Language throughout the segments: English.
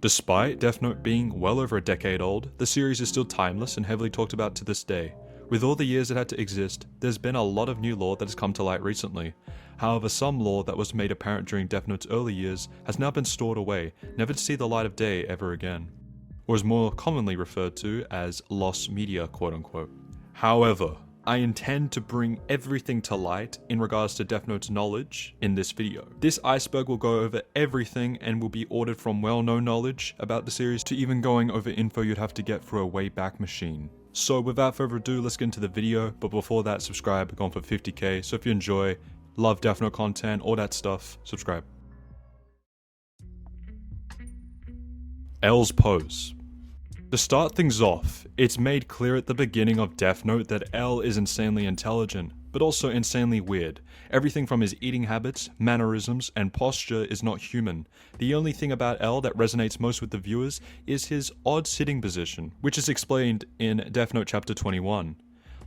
Despite Death Note being well over a decade old, the series is still timeless and heavily talked about to this day. With all the years it had to exist, there's been a lot of new lore that has come to light recently. However, some lore that was made apparent during Death Note's early years has now been stored away, never to see the light of day ever again, or is more commonly referred to as lost media, quote unquote. However, I intend to bring everything to light in regards to Death Note's knowledge in this video. This iceberg will go over everything and will be ordered from well-known knowledge about the series to even going over info you'd have to get through a Wayback Machine. So without further ado, let's get into the video, but before that, subscribe. We're going for 50k, so if you enjoy, love Death Note content, all that stuff, subscribe. L's pose. To start things off, it's made clear at the beginning of Death Note that L is insanely intelligent, but also insanely weird. Everything from his eating habits, mannerisms, and posture is not human. The only thing about L that resonates most with the viewers is his odd sitting position, which is explained in Death Note chapter 21.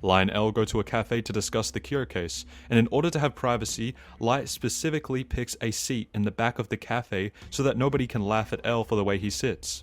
Light and L go to a cafe to discuss the Kira case, and in order to have privacy, Light specifically picks a seat in the back of the cafe so that nobody can laugh at L for the way he sits.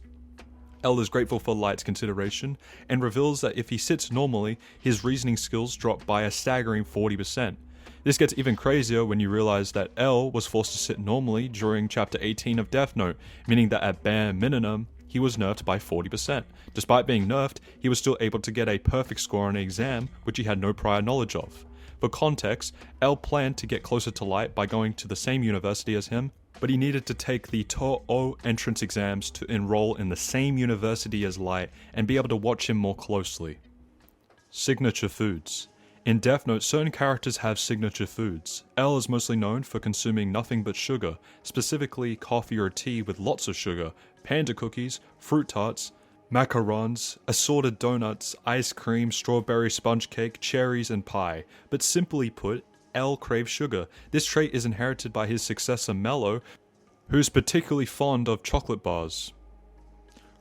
L is grateful for Light's consideration, and reveals that if he sits normally, his reasoning skills drop by a staggering 40%. This gets even crazier when you realize that L was forced to sit normally during chapter 18 of Death Note, meaning that at bare minimum, he was nerfed by 40%. Despite being nerfed, he was still able to get a perfect score on an exam, which he had no prior knowledge of. For context, L planned to get closer to Light by going to the same university as him, but he needed to take the To-O entrance exams to enroll in the same university as Light and be able to watch him more closely. Signature foods. In Death Note, certain characters have signature foods. L is mostly known for consuming nothing but sugar, specifically coffee or tea with lots of sugar, panda cookies, fruit tarts, macarons, assorted donuts, ice cream, strawberry sponge cake, cherries, and pie. But simply put, L craves sugar. This trait is inherited by his successor Mello, who's particularly fond of chocolate bars.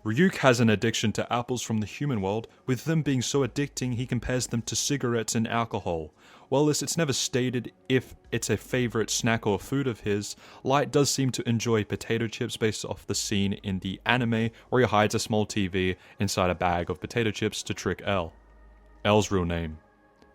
Ryuk has an addiction to apples from the human world, with them being so addicting he compares them to cigarettes and alcohol. While it's never stated if it's a favorite snack or food of his, Light does seem to enjoy potato chips based off the scene in the anime where he hides a small TV inside a bag of potato chips to trick L. L's real name.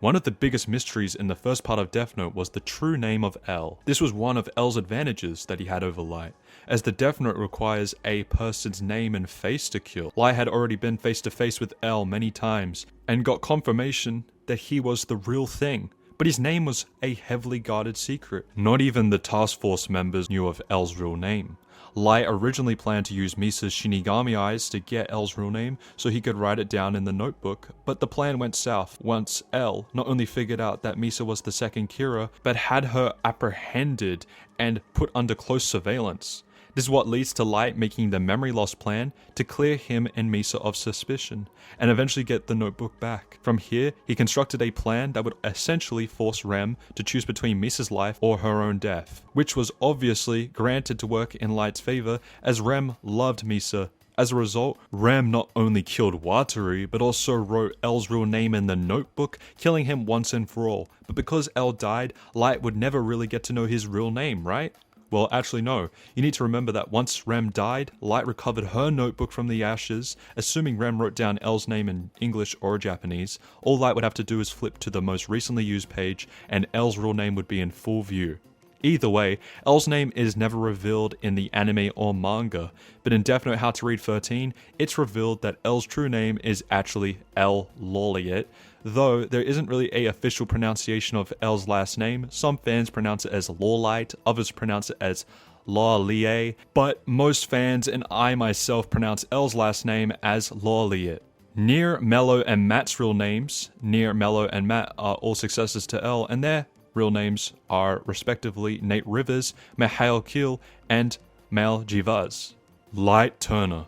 One of the biggest mysteries in the first part of Death Note was the true name of L. This was one of L's advantages that he had over Light, as the Death Note requires a person's name and face to kill. Light had already been face to face with L many times, and got confirmation that he was the real thing. But his name was a heavily guarded secret. Not even the task force members knew of L's real name. Light originally planned to use Misa's Shinigami eyes to get L's real name so he could write it down in the notebook, but the plan went south once L not only figured out that Misa was the second Kira, but had her apprehended and put under close surveillance. This is what leads to Light making the memory loss plan to clear him and Misa of suspicion, and eventually get the notebook back. From here, he constructed a plan that would essentially force Rem to choose between Misa's life or her own death, which was obviously granted to work in Light's favor as Rem loved Misa. As a result, Rem not only killed Watari, but also wrote L's real name in the notebook, killing him once and for all. But because L died, Light would never really get to know his real name, right? Well, actually no. You need to remember that once Rem died, Light recovered her notebook from the ashes. Assuming Rem wrote down L's name in English or Japanese, all Light would have to do is flip to the most recently used page, and L's real name would be in full view. Either way, L's name is never revealed in the anime or manga, but in Death Note How to Read 13, it's revealed that L's true name is actually L. Lawliet, though there isn't really a official pronunciation of L's last name. Some fans pronounce it as Lawliet, others pronounce it as Lawliet, but most fans and I myself pronounce L's last name as Lawliet. Near, Mello, and Matt's real names, Near, Mello, and Matt are all successors to L, and their real names are respectively Nate Rivers, Mihail Keel, and Mal Jivaz. Light Turner.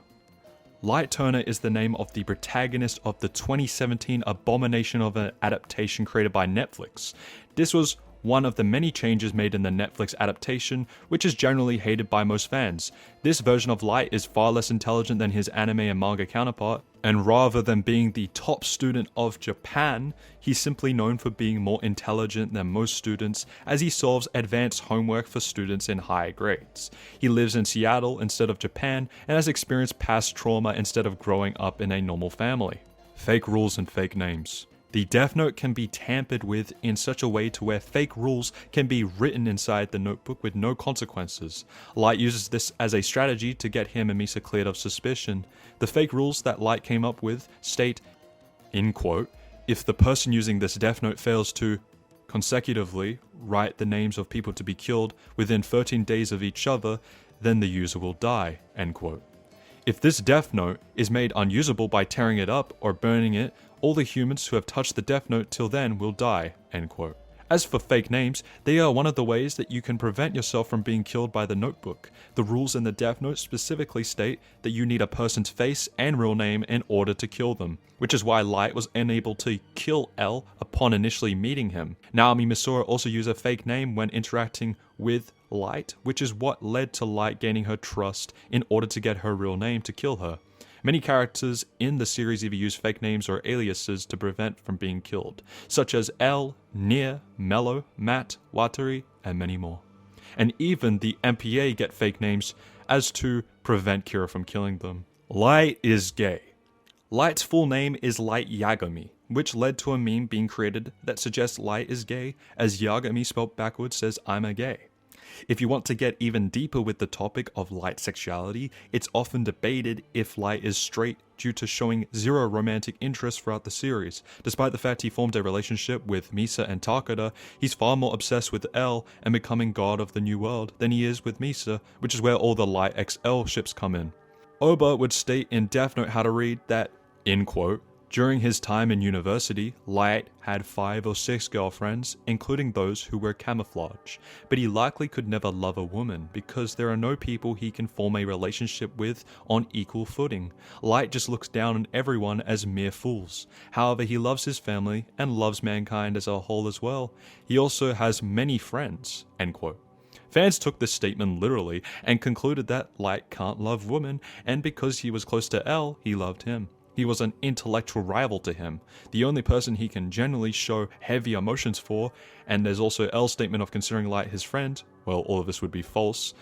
Light Turner is the name of the protagonist of the 2017 abomination of an adaptation created by Netflix. This was one of the many changes made in the Netflix adaptation, which is generally hated by most fans. This version of Light is far less intelligent than his anime and manga counterpart, And rather than being the top student of Japan, he's simply known for being more intelligent than most students as he solves advanced homework for students in higher grades. He lives in Seattle instead of Japan and has experienced past trauma instead of growing up in a normal family. Fake rules and fake names. The Death Note can be tampered with in such a way to where fake rules can be written inside the notebook with no consequences. Light uses this as a strategy to get him and Misa cleared of suspicion. The fake rules that Light came up with state, in quote, if the person using this Death Note fails to consecutively write the names of people to be killed within 13 days of each other, then the user will die, end quote. If this Death Note is made unusable by tearing it up or burning it, all the humans who have touched the Death Note till then will die, end quote. As for fake names, they are one of the ways that you can prevent yourself from being killed by the notebook. The rules in the Death Note specifically state that you need a person's face and real name in order to kill them, which is why Light was unable to kill L upon initially meeting him. Naomi Misora also used a fake name when interacting with Light, which is what led to Light gaining her trust in order to get her real name to kill her. Many characters in the series either use fake names or aliases to prevent from being killed, such as L, Nier, Mello, Matt, Watari, and many more. And even the MPA get fake names as to prevent Kira from killing them. Light is gay. Light's full name is Light Yagami, which led to a meme being created that suggests Light is gay, as Yagami spelled backwards says I'm a gay. If you want to get even deeper with the topic of Light sexuality, it's often debated if Light is straight due to showing zero romantic interest throughout the series. Despite the fact he formed a relationship with Misa and Takada, he's far more obsessed with L and becoming god of the new world than he is with Misa, which is where all the Light XL ships come in. Ohba would state in Death Note how to read that, in quote, during his time in university, Light had 5 or 6 girlfriends, including those who were camouflage, but he likely could never love a woman because there are no people he can form a relationship with on equal footing. Light just looks down on everyone as mere fools. However, he loves his family and loves mankind as a whole as well. He also has many friends, end quote. Fans took this statement literally and concluded that Light can't love women, and because he was close to L, he loved him. He was an intellectual rival to him, the only person he can generally show heavy emotions for, and there's also L's statement of considering Light his friend. Well, all of this would be false.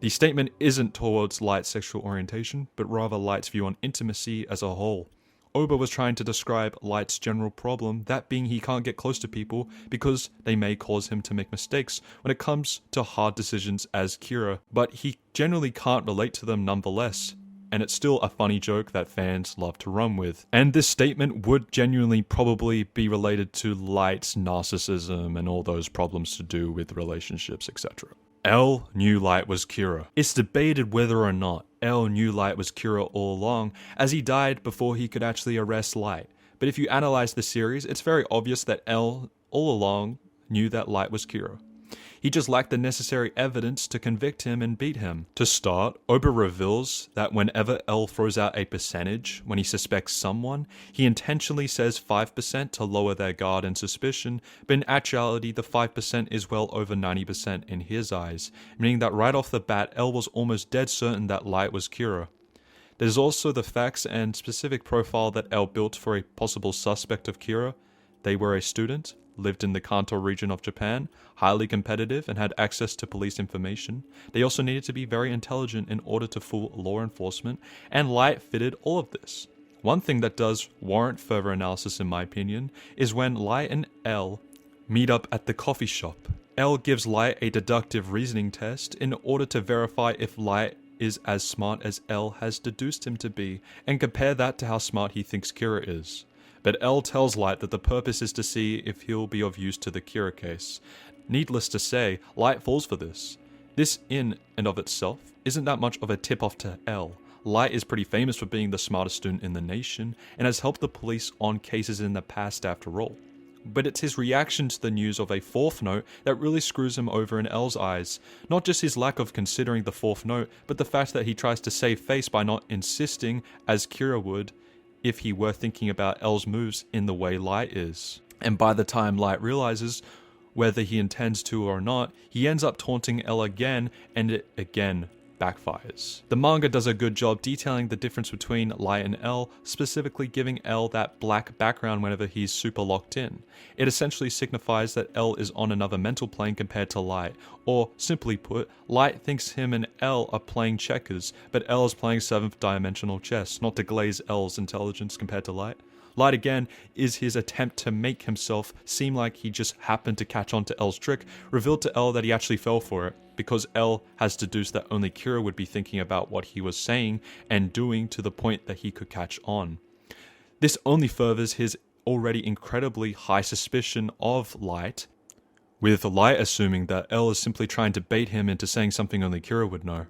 The statement isn't towards Light's sexual orientation, but rather Light's view on intimacy as a whole. Ohba was trying to describe Light's general problem, that being he can't get close to people because they may cause him to make mistakes when it comes to hard decisions as Kira, but he generally can't relate to them nonetheless. And it's still a funny joke that fans love to run with. And this statement would genuinely probably be related to Light's narcissism and all those problems to do with relationships, etc. L knew Light was Kira. It's debated whether or not L knew Light was Kira all along, as he died before he could actually arrest Light. But if you analyze the series, it's very obvious that L all along knew that Light was Kira. He just lacked the necessary evidence to convict him and beat him. To start, Ohba reveals that whenever L throws out a percentage when he suspects someone, he intentionally says 5% to lower their guard and suspicion, but in actuality the 5% is well over 90% in his eyes, meaning that right off the bat L was almost dead certain that Light was Kira. There's also the facts and specific profile that L built for a possible suspect of Kira. They were a student, lived in the Kanto region of Japan, highly competitive, and had access to police information. They also needed to be very intelligent in order to fool law enforcement, and Light fitted all of this. One thing that does warrant further analysis in my opinion is when Light and L meet up at the coffee shop. L gives Light a deductive reasoning test in order to verify if Light is as smart as L has deduced him to be, and compare that to how smart he thinks Kira is. But L tells Light that the purpose is to see if he'll be of use to the Kira case. Needless to say, Light falls for this. This in and of itself isn't that much of a tip-off to L. Light is pretty famous for being the smartest student in the nation, and has helped the police on cases in the past after all. But it's his reaction to the news of a fourth note that really screws him over in L's eyes. Not just his lack of considering the fourth note, but the fact that he tries to save face by not insisting, as Kira would, if he were thinking about L's moves in the way Light is. And by the time Light realizes whether he intends to or not, he ends up taunting L again, and it again backfires. The manga does a good job detailing the difference between Light and L, specifically giving L that black background whenever he's super locked in. It essentially signifies that L is on another mental plane compared to Light, or simply put, Light thinks him and L are playing checkers, but L is playing 7th dimensional chess, not to glaze L's intelligence compared to Light. Light again is his attempt to make himself seem like he just happened to catch on to L's trick, revealed to L that he actually fell for it, because L has deduced that only Kira would be thinking about what he was saying and doing to the point that he could catch on. This only furthers his already incredibly high suspicion of Light, with Light assuming that L is simply trying to bait him into saying something only Kira would know.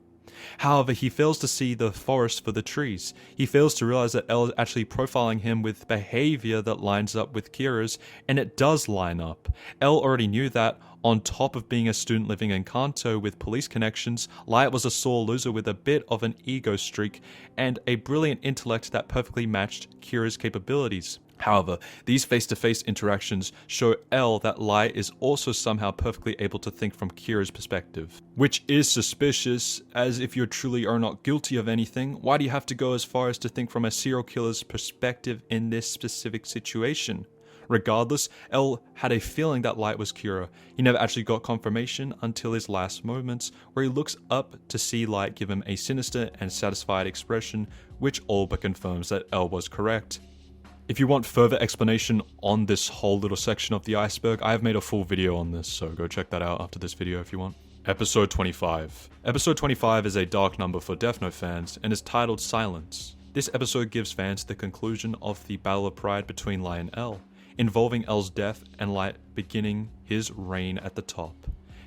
However, he fails to see the forest for the trees. He fails to realize that L is actually profiling him with behavior that lines up with Kira's, and it does line up. L already knew that, on top of being a student living in Kanto with police connections, Light was a sore loser with a bit of an ego streak and a brilliant intellect that perfectly matched Kira's capabilities. However, these face-to-face interactions show L that Light is also somehow perfectly able to think from Kira's perspective. Which is suspicious, as if you truly are not guilty of anything, why do you have to go as far as to think from a serial killer's perspective in this specific situation? Regardless, L had a feeling that Light was Kira. He never actually got confirmation until his last moments, where he looks up to see Light give him a sinister and satisfied expression, which all but confirms that L was correct. If you want further explanation on this whole little section of the iceberg, I have made a full video on this, so go check that out after this video if you want. Episode 25. Episode 25 is a dark number for Death Note fans, and is titled Silence. This episode gives fans the conclusion of the Battle of Pride between Light and L, involving L's death and Light beginning his reign at the top.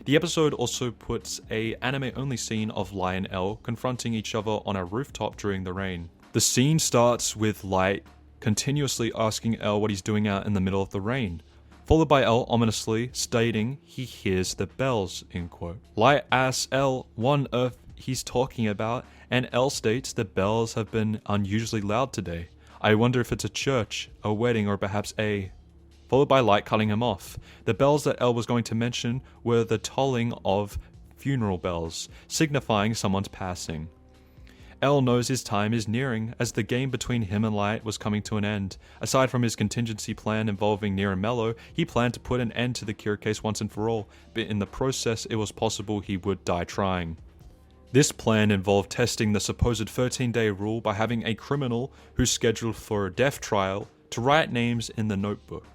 The episode also puts a anime-only scene of Light and L confronting each other on a rooftop during the rain. The scene starts with Light continuously asking L what he's doing out in the middle of the rain, followed by L ominously stating he hears the bells, end quote. Light asks L what on earth he's talking about, and L states the bells have been unusually loud today. I wonder if it's a church, a wedding, or perhaps a... Followed by Light cutting him off. The bells that L was going to mention were the tolling of funeral bells, signifying someone's passing. L knows his time is nearing, as the game between him and Light was coming to an end. Aside from his contingency plan involving Nier and Mello, he planned to put an end to the Kira case once and for all, but in the process it was possible he would die trying. This plan involved testing the supposed 13-day rule by having a criminal who's scheduled for a death trial to write names in the notebook.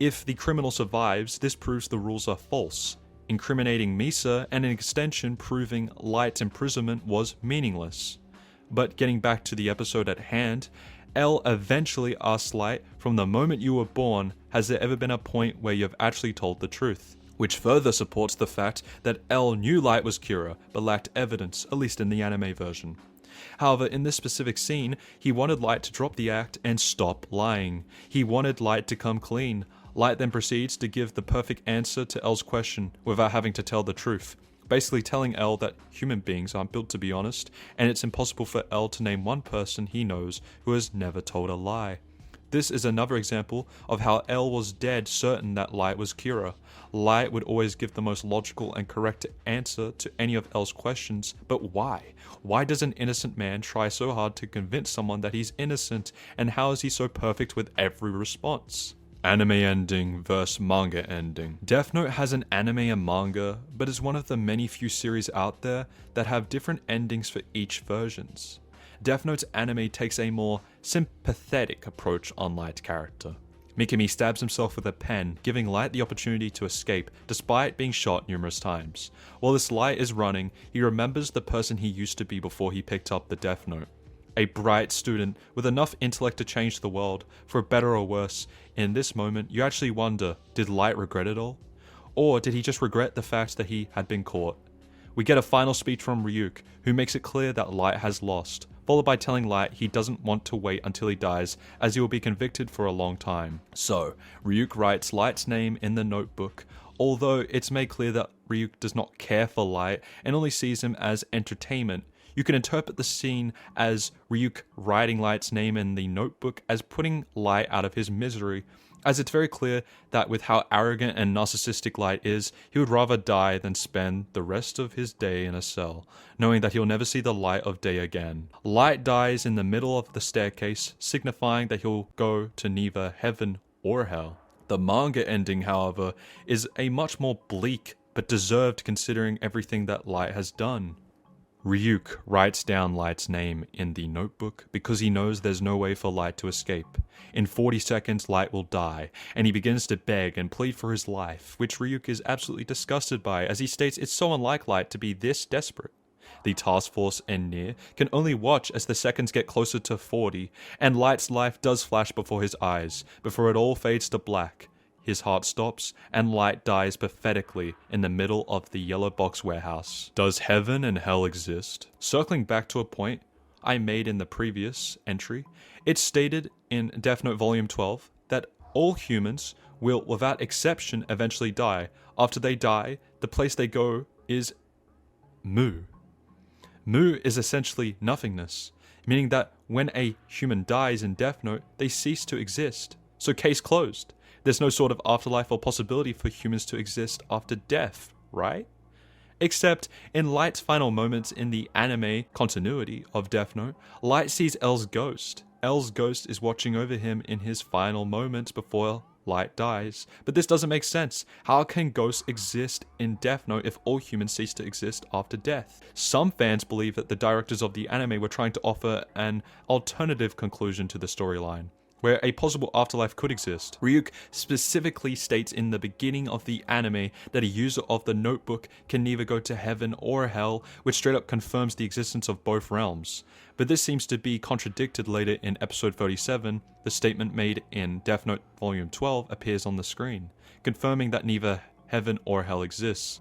If the criminal survives, this proves the rules are false, incriminating Misa, and an extension proving Light's imprisonment was meaningless. But getting back to the episode at hand, L eventually asks Light, from the moment you were born, has there ever been a point where you have actually told the truth? Which further supports the fact that L knew Light was Kira, but lacked evidence, at least in the anime version. However, in this specific scene, he wanted Light to drop the act and stop lying. He wanted Light to come clean. Light then proceeds to give the perfect answer to L's question without having to tell the truth, basically telling L that human beings aren't built to be honest, and it's impossible for L to name one person he knows who has never told a lie. This is another example of how L was dead certain that Light was Kira. Light would always give the most logical and correct answer to any of L's questions, but why? Why does an innocent man try so hard to convince someone that he's innocent, and how is he so perfect with every response? Anime ending versus manga ending. Death Note has an anime and manga, but is one of the many few series out there that have different endings for each versions. Death Note's anime takes a more sympathetic approach on Light's character. Mikami stabs himself with a pen, giving Light the opportunity to escape, despite being shot numerous times. While this Light is running, he remembers the person he used to be before he picked up the Death Note. A bright student with enough intellect to change the world, for better or worse. In this moment, you actually wonder, did Light regret it all? Or did he just regret the fact that he had been caught? We get a final speech from Ryuk, who makes it clear that Light has lost, followed by telling Light he doesn't want to wait until he dies, as he will be convicted for a long time. So, Ryuk writes Light's name in the notebook, although it's made clear that Ryuk does not care for Light and only sees him as entertainment. You can interpret the scene as Ryuk writing Light's name in the notebook as putting Light out of his misery, as it's very clear that with how arrogant and narcissistic Light is, he would rather die than spend the rest of his day in a cell, knowing that he'll never see the light of day again. Light dies in the middle of the staircase, signifying that he'll go to neither heaven or hell. The manga ending, however, is a much more bleak but deserved considering everything that Light has done. Ryuk writes down Light's name in the notebook because he knows there's no way for Light to escape. In 40 seconds, Light will die, and he begins to beg and plead for his life, which Ryuk is absolutely disgusted by, as he states it's so unlike Light to be this desperate. The task force and Nier can only watch as the seconds get closer to 40, and Light's life does flash before his eyes, before it all fades to black. His heart stops, and Light dies pathetically in the middle of the yellow box warehouse. Does heaven and hell exist? Circling back to a point I made in the previous entry, it's stated in Death Note Volume 12 that all humans will, without exception, eventually die. After they die, the place they go is Mu. Mu is essentially nothingness, meaning that when a human dies in Death Note, they cease to exist. So case closed. There's no sort of afterlife or possibility for humans to exist after death, right? Except in Light's final moments in the anime continuity of Death Note, Light sees L's ghost. L's ghost is watching over him in his final moments before Light dies. But this doesn't make sense. How can ghosts exist in Death Note if all humans cease to exist after death? Some fans believe that the directors of the anime were trying to offer an alternative conclusion to the storyline, where a possible afterlife could exist. Ryuk specifically states in the beginning of the anime that a user of the notebook can neither go to heaven or hell, which straight up confirms the existence of both realms. But this seems to be contradicted later in episode 37. The statement made in Death Note Volume 12 appears on the screen, confirming that neither heaven or hell exists.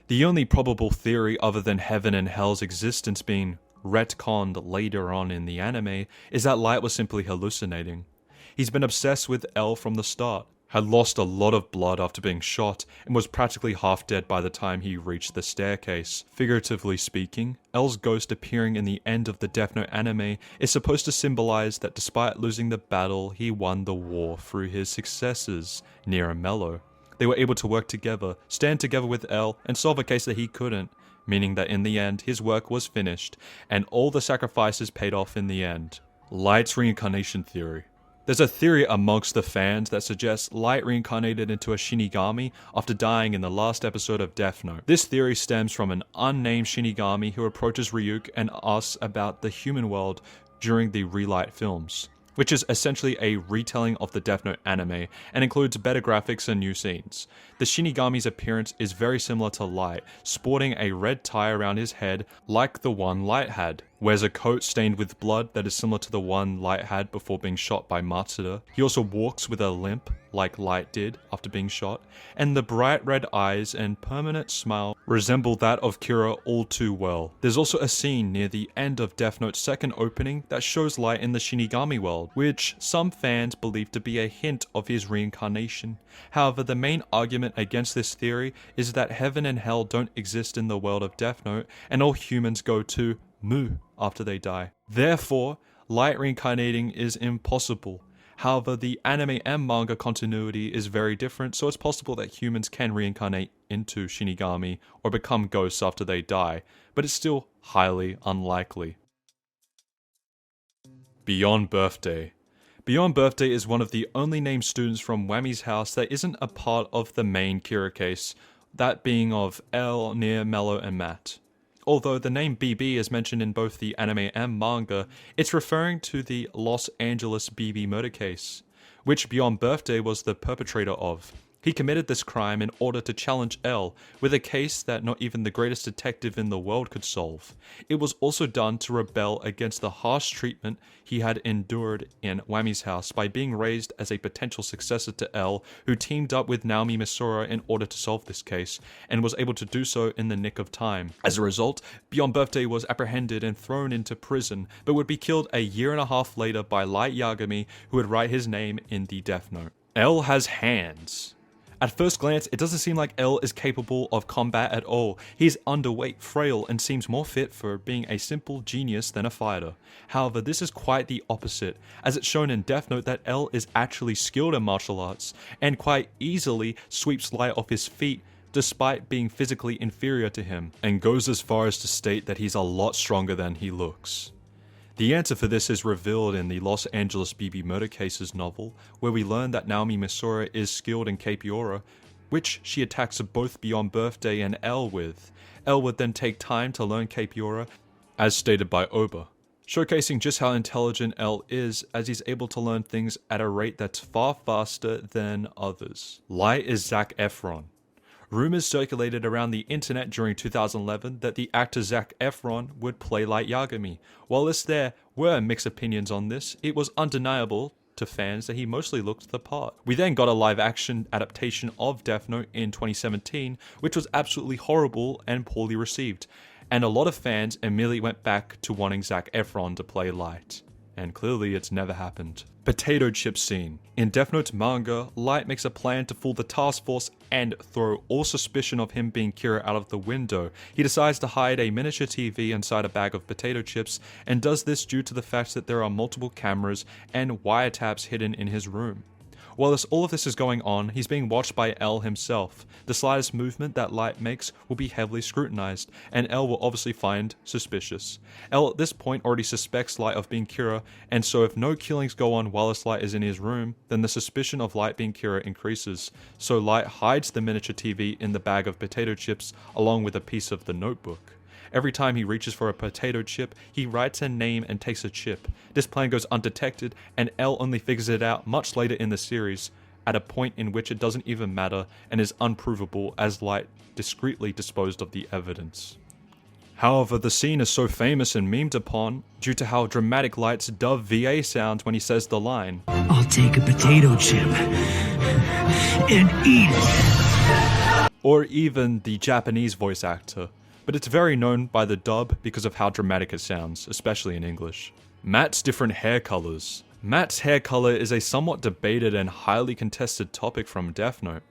The only probable theory other than heaven and hell's existence being retconned later on in the anime is that Light was simply hallucinating. He's been obsessed with L from the start, had lost a lot of blood after being shot, and was practically half dead by the time he reached the staircase. Figuratively speaking, L's ghost appearing in the end of the Death Note anime is supposed to symbolize that despite losing the battle, he won the war through his successors, Nier and Mello. They were able to work together, stand together with L, and solve a case that he couldn't, meaning that in the end, his work was finished, and all the sacrifices paid off in the end. Light's reincarnation theory. There's a theory amongst the fans that suggests Light reincarnated into a Shinigami after dying in the last episode of Death Note. This theory stems from an unnamed Shinigami who approaches Ryuk and asks about the human world during the Relight films, which is essentially a retelling of the Death Note anime and includes better graphics and new scenes. The Shinigami's appearance is very similar to Light, sporting a red tie around his head like the one Light had, wears a coat stained with blood that is similar to the one Light had before being shot by Matsuda. He also walks with a limp like Light did after being shot, and the bright red eyes and permanent smile resemble that of Kira all too well. There's also a scene near the end of Death Note's second opening that shows Light in the Shinigami world, which some fans believe to be a hint of his reincarnation. However, the main argument against this theory is that heaven and hell don't exist in the world of Death Note, and all humans go to Mu after they die. Therefore, Light reincarnating is impossible. However, the anime and manga continuity is very different, so it's possible that humans can reincarnate into Shinigami or become ghosts after they die, but it's still highly unlikely. Beyond Birthday. Beyond Birthday is one of the only named students from Wami's house that isn't a part of the main Kira case, that being of L, Nier, Mello, and Matt. Although the name BB is mentioned in both the anime and manga, it's referring to the Los Angeles BB murder case, which Beyond Birthday was the perpetrator of. He committed this crime in order to challenge L with a case that not even the greatest detective in the world could solve. It was also done to rebel against the harsh treatment he had endured in Wami's house by being raised as a potential successor to L, who teamed up with Naomi Misora in order to solve this case, and was able to do so in the nick of time. As a result, Beyond Birthday was apprehended and thrown into prison, but would be killed a year and a half later by Light Yagami, who would write his name in the Death Note. L has hands. At first glance, it doesn't seem like L is capable of combat at all. He's underweight, frail, and seems more fit for being a simple genius than a fighter. However, this is quite the opposite, as it's shown in Death Note that L is actually skilled in martial arts, and quite easily sweeps Light off his feet despite being physically inferior to him, and goes as far as to state that he's a lot stronger than he looks. The answer for this is revealed in the Los Angeles BB Murder Cases novel, where we learn that Naomi Misora is skilled in Capiora, which she attacks both Beyond Birthday and L with. L would then take time to learn Capiora, as stated by Ohba, showcasing just how intelligent L is, as he's able to learn things at a rate that's far faster than others. Light is Zac Efron. Rumors circulated around the internet during 2011 that the actor Zac Efron would play Light Yagami. Whilst there were mixed opinions on this, it was undeniable to fans that he mostly looked the part. We then got a live-action adaptation of Death Note in 2017, which was absolutely horrible and poorly received, and a lot of fans immediately went back to wanting Zac Efron to play Light. And clearly it's never happened. Potato chip scene. In Death Note's manga, Light makes a plan to fool the task force and throw all suspicion of him being Kira out of the window. He decides to hide a miniature TV inside a bag of potato chips, and does this due to the fact that there are multiple cameras and wiretaps hidden in his room. While all of this is going on, he's being watched by L himself. The slightest movement that Light makes will be heavily scrutinized, and L will obviously find suspicious. L at this point already suspects Light of being Kira, and so if no killings go on whilst Light is in his room, then the suspicion of Light being Kira increases. So Light hides the miniature TV in the bag of potato chips along with a piece of the notebook. Every time he reaches for a potato chip, he writes a name and takes a chip. This plan goes undetected, and L only figures it out much later in the series, at a point in which it doesn't even matter and is unprovable as Light discreetly disposed of the evidence. However, the scene is so famous and memed upon due to how dramatic Light's dove VA sounds when he says the line, "I'll take a potato chip and eat it." Or even the Japanese voice actor. But it's very known by the dub because of how dramatic it sounds, especially in English. Matt's different hair colors. Matt's hair color is a somewhat debated and highly contested topic from Death Note.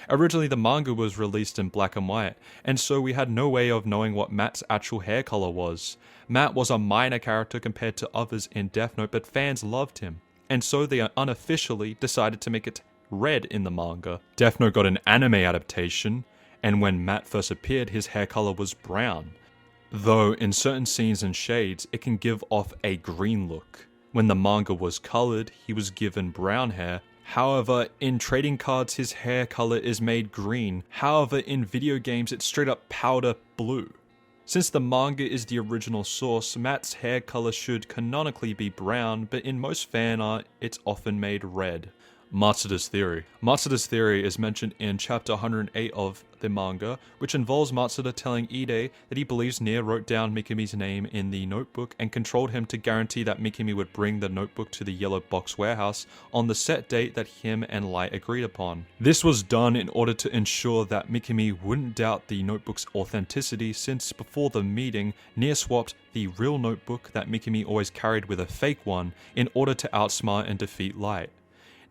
Originally the manga was released in black and white, and so we had no way of knowing what Matt's actual hair color was. Matt was a minor character compared to others in Death Note, but fans loved him, and so they unofficially decided to make it red in the manga. Death Note got an anime adaptation, and when Matt first appeared, his hair color was brown. Though in certain scenes and shades, it can give off a green look. When the manga was colored, he was given brown hair. However, in trading cards, his hair color is made green. However, in video games, it's straight up powder blue. Since the manga is the original source, Matt's hair color should canonically be brown, but in most fan art, it's often made red. Matsuda's theory. Matsuda's theory is mentioned in chapter 108 of the manga, which involves Matsuda telling Ide that he believes Nier wrote down Mikami's name in the notebook and controlled him to guarantee that Mikami would bring the notebook to the Yellow Box warehouse on the set date that him and Light agreed upon. This was done in order to ensure that Mikami wouldn't doubt the notebook's authenticity, since before the meeting, Nier swapped the real notebook that Mikami always carried with a fake one in order to outsmart and defeat Light.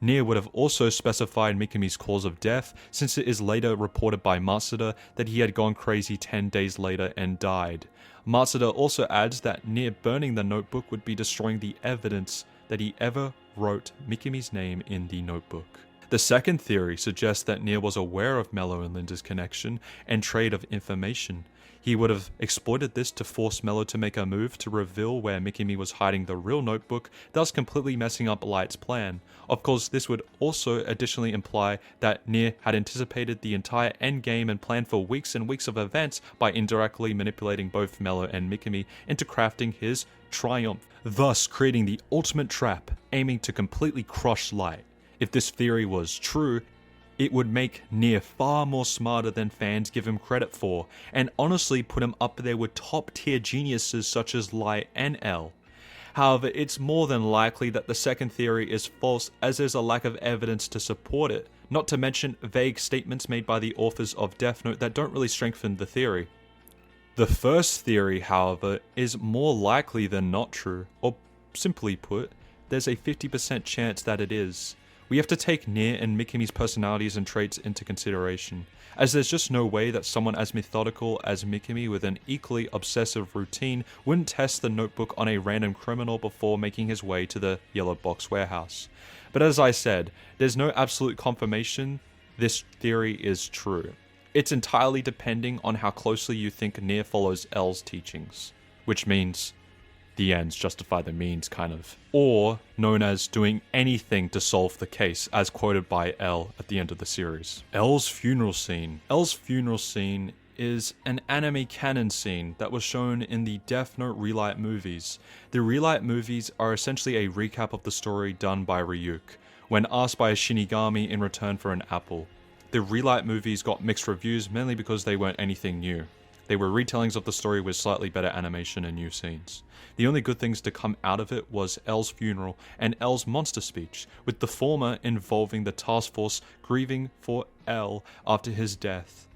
Nier would have also specified Mikami's cause of death, since it is later reported by Matsuda that he had gone crazy 10 days later and died. Matsuda also adds that Nier burning the notebook would be destroying the evidence that he ever wrote Mikami's name in the notebook. The second theory suggests that Nier was aware of Mello and Linda's connection and trade of information. He would have exploited this to force Mello to make a move to reveal where Mikami was hiding the real notebook, thus completely messing up Light's plan. Of course, this would also additionally imply that Nier had anticipated the entire endgame and planned for weeks and weeks of events by indirectly manipulating both Mello and Mikami into crafting his triumph, thus creating the ultimate trap, aiming to completely crush Light. If this theory was true, it would make Nier far more smarter than fans give him credit for, and honestly put him up there with top tier geniuses such as Light and L. However, it's more than likely that the second theory is false, as there's a lack of evidence to support it, not to mention vague statements made by the authors of Death Note that don't really strengthen the theory. The first theory, however, is more likely than not true, or simply put, there's a 50% chance that it is. We have to take Nier and Mikami's personalities and traits into consideration, as there's just no way that someone as methodical as Mikami with an equally obsessive routine wouldn't test the notebook on a random criminal before making his way to the yellow box warehouse. But as I said, there's no absolute confirmation this theory is true. It's entirely depending on how closely you think Nier follows L's teachings, which means the ends justify the means, kind of. Or known as doing anything to solve the case, as quoted by L at the end of the series. L's funeral scene. L's funeral scene is an anime canon scene that was shown in the Death Note Relight movies. The Relight movies are essentially a recap of the story done by Ryuk, when asked by a Shinigami in return for an apple. The Relight movies got mixed reviews mainly because they weren't anything new. They were retellings of the story with slightly better animation and new scenes. The only good things to come out of it was L's funeral and L's monster speech, with the former involving the task force grieving for L after his death,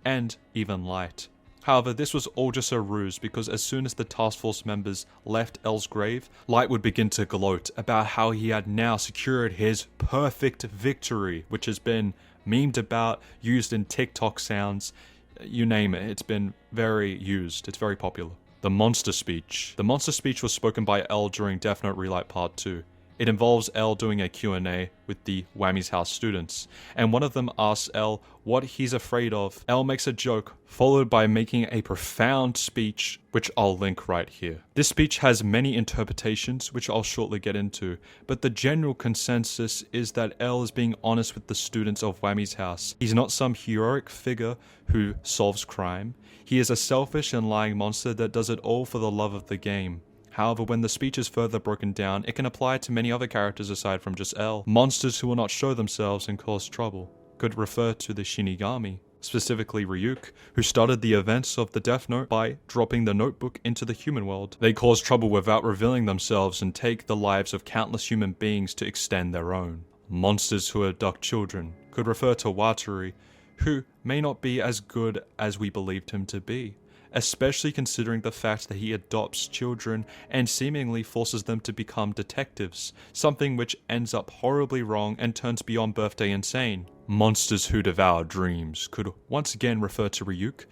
and even Light. However, this was all just a ruse because as soon as the task force members left L's grave, Light would begin to gloat about how he had now secured his perfect victory, which has been memed about, used in TikTok sounds, you name it, it's been very used, it's very popular. The monster speech. The monster speech was spoken by L during Death Note Relight Part 2. It involves L doing a Q&A with the Whammy's House students, and one of them asks L what he's afraid of. L makes a joke, followed by making a profound speech, which I'll link right here. This speech has many interpretations, which I'll shortly get into, but the general consensus is that L is being honest with the students of Whammy's House. He's not some heroic figure who solves crime. He is a selfish and lying monster that does it all for the love of the game. However, when the speech is further broken down, it can apply to many other characters aside from just L. Monsters who will not show themselves and cause trouble. Could refer to the Shinigami, specifically Ryuk, who started the events of the Death Note by dropping the notebook into the human world. They cause trouble without revealing themselves and take the lives of countless human beings to extend their own. Monsters who abduct children. Could refer to Watari, who may not be as good as we believed him to be, especially considering the fact that he adopts children and seemingly forces them to become detectives, something which ends up horribly wrong and turns beyond birthday insane. Monsters who devour dreams could once again refer to Ryuk,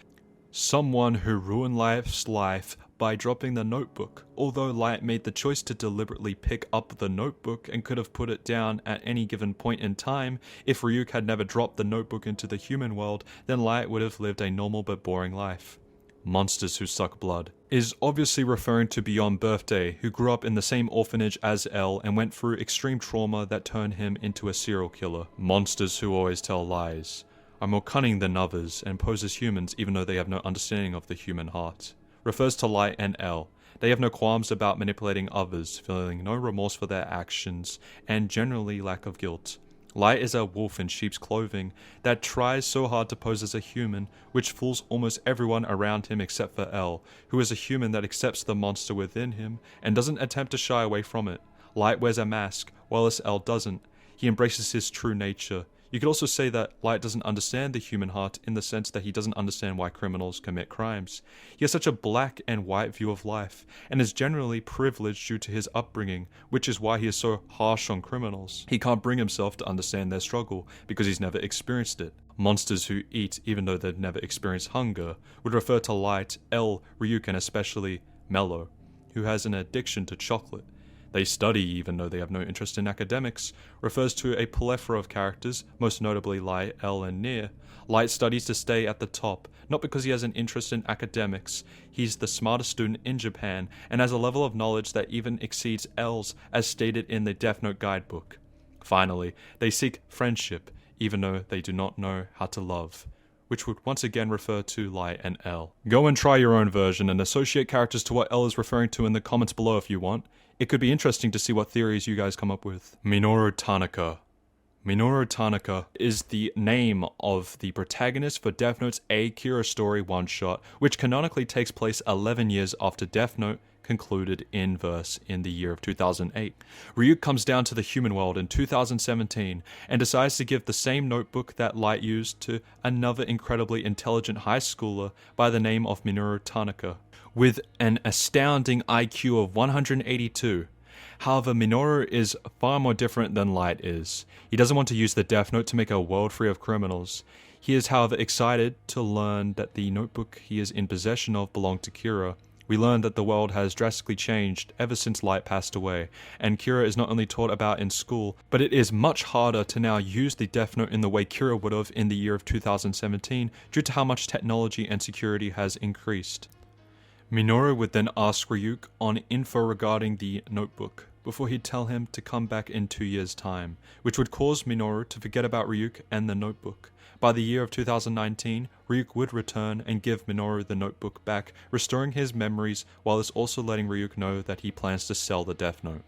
someone who ruined Light's life by dropping the notebook. Although Light made the choice to deliberately pick up the notebook and could have put it down at any given point in time, if Ryuk had never dropped the notebook into the human world, then Light would have lived a normal but boring life. Monsters who suck blood is obviously referring to Beyond Birthday, who grew up in the same orphanage as L and went through extreme trauma that turned him into a serial killer. Monsters who always tell lies, are more cunning than others, and pose as humans even though they have no understanding of the human heart. Refers to Light and L. They have no qualms about manipulating others, feeling no remorse for their actions, and generally lack of guilt. Light is a wolf in sheep's clothing that tries so hard to pose as a human, which fools almost everyone around him except for L, who is a human that accepts the monster within him and doesn't attempt to shy away from it. Light wears a mask, whilst L doesn't. He embraces his true nature. You could also say that Light doesn't understand the human heart in the sense that he doesn't understand why criminals commit crimes. He has such a black and white view of life, and is generally privileged due to his upbringing, which is why he is so harsh on criminals. He can't bring himself to understand their struggle, because he's never experienced it. Monsters who eat even though they've never experienced hunger would refer to Light, L, Ryuk, and especially Mello, who has an addiction to chocolate. They study even though they have no interest in academics, refers to a plethora of characters, most notably Light, L, and Nier. Light studies to stay at the top, not because he has an interest in academics. He's the smartest student in Japan, and has a level of knowledge that even exceeds L's, as stated in the Death Note guidebook. Finally, they seek friendship, even though they do not know how to love, which would once again refer to Light and L. Go and try your own version and associate characters to what L is referring to in the comments below if you want. It could be interesting to see what theories you guys come up with. Minoru Tanaka. Minoru Tanaka is the name of the protagonist for Death Note's Akira story one-shot, which canonically takes place 11 years after Death Note concluded in verse in the year of 2008. Ryuk comes down to the human world in 2017 and decides to give the same notebook that Light used to another incredibly intelligent high schooler by the name of Minoru Tanaka. With an astounding IQ of 182, However, Minoru is far more different than Light is. He doesn't want to use the Death Note to make a world free of criminals. He is, however, excited to learn that the notebook he is in possession of belonged to Kira. We learn that the world has drastically changed ever since Light passed away, and Kira is not only taught about in school, but it is much harder to now use the Death Note in the way Kira would have in the year of 2017 due to how much technology and security has increased. Minoru would then ask Ryuk on info regarding the notebook, before he'd tell him to come back in 2 years' time, which would cause Minoru to forget about Ryuk and the notebook. By the year of 2019, Ryuk would return and give Minoru the notebook back, restoring his memories while it's also letting Ryuk know that he plans to sell the Death Note.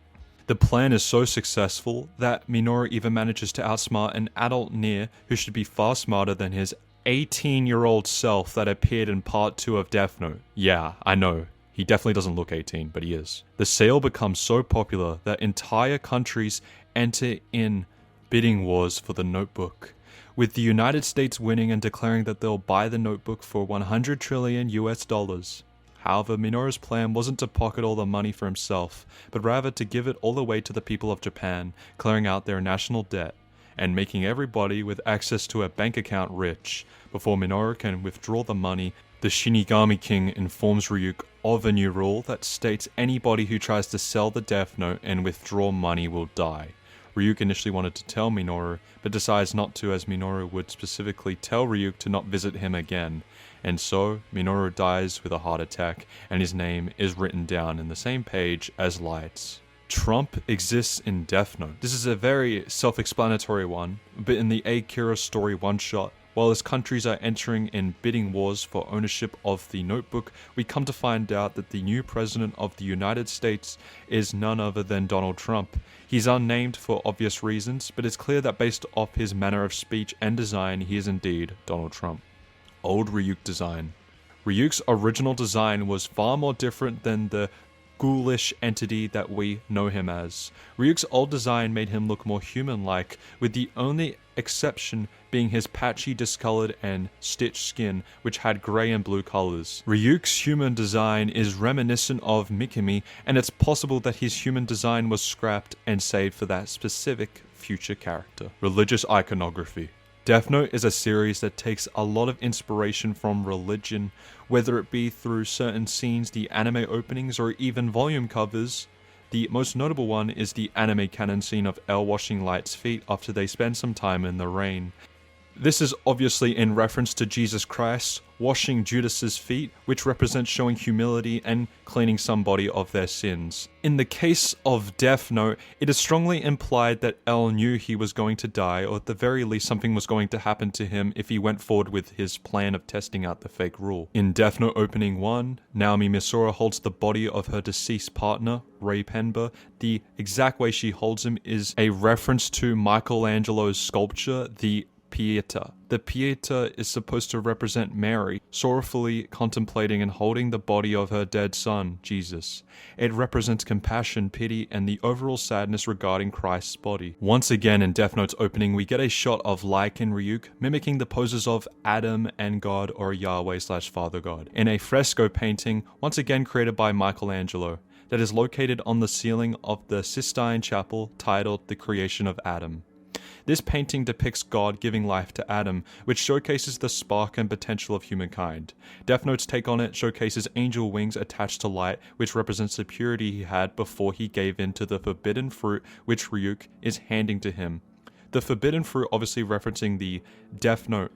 The plan is so successful that Minoru even manages to outsmart an adult Nier who should be far smarter than his 18-year-old self that appeared in part 2 of Death Note. Yeah, I know. He definitely doesn't look 18, but he is. The sale becomes so popular that entire countries enter in bidding wars for the notebook, with the United States winning and declaring that they'll buy the notebook for 100 trillion US dollars. However, Minoru's plan wasn't to pocket all the money for himself, but rather to give it all away to the people of Japan, clearing out their national debt, and making everybody with access to a bank account rich. Before Minoru can withdraw the money, the Shinigami King informs Ryuk of a new rule that states anybody who tries to sell the Death Note and withdraw money will die. Ryuk initially wanted to tell Minoru, but decides not to, as Minoru would specifically tell Ryuk to not visit him again. And so, Minoru dies with a heart attack, and his name is written down in the same page as Light's. Trump exists in Death Note. This is a very self-explanatory one, but in the Kira story one-shot, while as countries are entering in bidding wars for ownership of the notebook, we come to find out that the new president of the United States is none other than Donald Trump. He's unnamed for obvious reasons, but it's clear that based off his manner of speech and design, he is indeed Donald Trump. Old Ryuk design. Ryuk's original design was far more different than the ghoulish entity that we know him as. Ryuk's old design made him look more human-like, with the only exception being his patchy, discolored, and stitched skin, which had grey and blue colors. Ryuk's human design is reminiscent of Mikami, and it's possible that his human design was scrapped and saved for that specific future character. Religious iconography. Death Note is a series that takes a lot of inspiration from religion, whether it be through certain scenes, the anime openings, or even volume covers. The most notable one is the anime canon scene of L washing Light's feet after they spend some time in the rain. This is obviously in reference to Jesus Christ washing Judas's feet, which represents showing humility and cleaning somebody of their sins. In the case of Death Note, it is strongly implied that L knew he was going to die, or at the very least something was going to happen to him if he went forward with his plan of testing out the fake rule. In Death Note Opening 1, Naomi Misora holds the body of her deceased partner, Ray Penba. The exact way she holds him is a reference to Michelangelo's sculpture, the Pieta. The Pieta is supposed to represent Mary, sorrowfully contemplating and holding the body of her dead son, Jesus. It represents compassion, pity, and the overall sadness regarding Christ's body. Once again in Death Note's opening, we get a shot of Like and Ryuk mimicking the poses of Adam and God, or Yahweh/Father God, in a fresco painting, once again created by Michelangelo, that is located on the ceiling of the Sistine Chapel, titled The Creation of Adam. This painting depicts God giving life to Adam, which showcases the spark and potential of humankind. Death Note's take on it showcases angel wings attached to Light, which represents the purity he had before he gave in to the forbidden fruit which Ryuk is handing to him. The forbidden fruit obviously referencing the Death Note,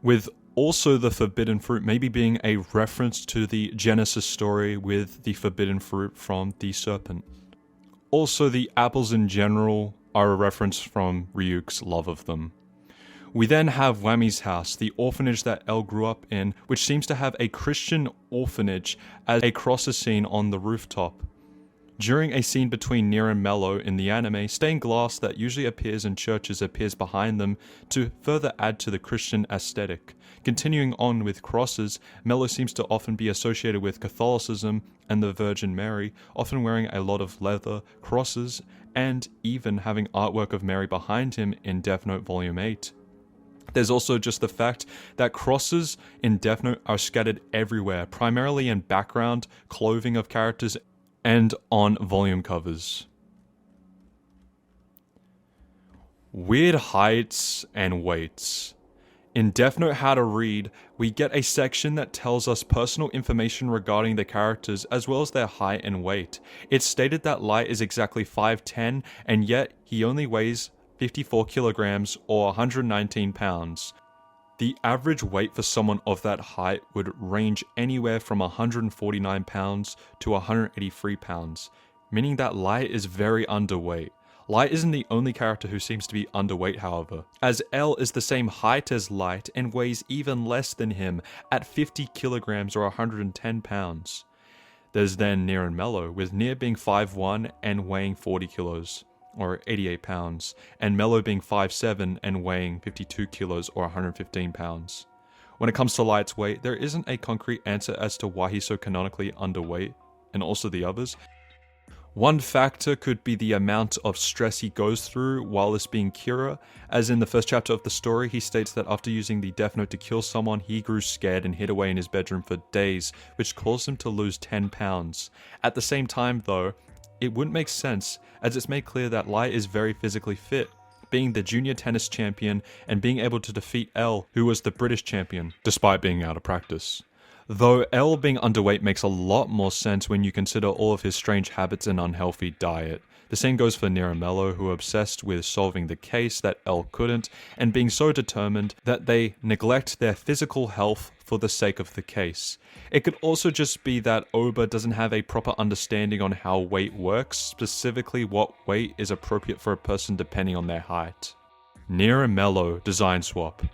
with also the forbidden fruit maybe being a reference to the Genesis story with the forbidden fruit from the serpent. Also, the apples in general are a reference from Ryuk's love of them. We then have Wami's house, the orphanage that L grew up in, which seems to have a Christian orphanage, as a cross is seen on the rooftop. During a scene between Nier and Mello in the anime, stained glass that usually appears in churches appears behind them to further add to the Christian aesthetic. Continuing on with crosses, Mello seems to often be associated with Catholicism and the Virgin Mary, often wearing a lot of leather, crosses, and even having artwork of Mary behind him in Death Note Volume 8. There's also just the fact that crosses in Death Note are scattered everywhere, primarily in background, clothing of characters, and on volume covers. Weird heights and weights. In Death Note How to Read, we get a section that tells us personal information regarding the characters as well as their height and weight. It's stated that Light is exactly 5'10", and yet he only weighs 54 kilograms or 119 pounds. The average weight for someone of that height would range anywhere from 149 pounds to 183 pounds, meaning that Light is very underweight. Light isn't the only character who seems to be underweight, however, as L is the same height as Light and weighs even less than him at 50 kilograms or 110 pounds. There's then Nier and Mello, with Nier being 5'1" and weighing 40 kilos, or 88 pounds, and Mello being 5'7" and weighing 52 kilos or 115 pounds. When it comes to Light's weight, there isn't a concrete answer as to why he's so canonically underweight, and also the others. One factor could be the amount of stress he goes through while this being Kira, as in the first chapter of the story he states that after using the Death Note to kill someone he grew scared and hid away in his bedroom for days, which caused him to lose 10 pounds. At the same time though, it wouldn't make sense as it's made clear that Light is very physically fit, being the junior tennis champion and being able to defeat L, who was the British champion, despite being out of practice. Though L being underweight makes a lot more sense when you consider all of his strange habits and unhealthy diet. The same goes for Nier and Mello, who are obsessed with solving the case that L couldn't, and being so determined that they neglect their physical health for the sake of the case. It could also just be that Ohba doesn't have a proper understanding on how weight works, specifically what weight is appropriate for a person depending on their height. Nier and Mello design swap.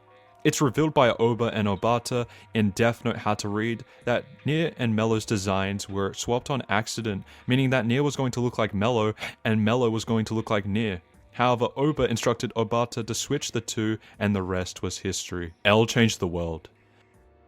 It's revealed by Ohba and Obata in Death Note How to Read that Nier and Mello's designs were swapped on accident, meaning that Nier was going to look like Mello and Mello was going to look like Nier. However, Ohba instructed Obata to switch the two and the rest was history. L Changed the World.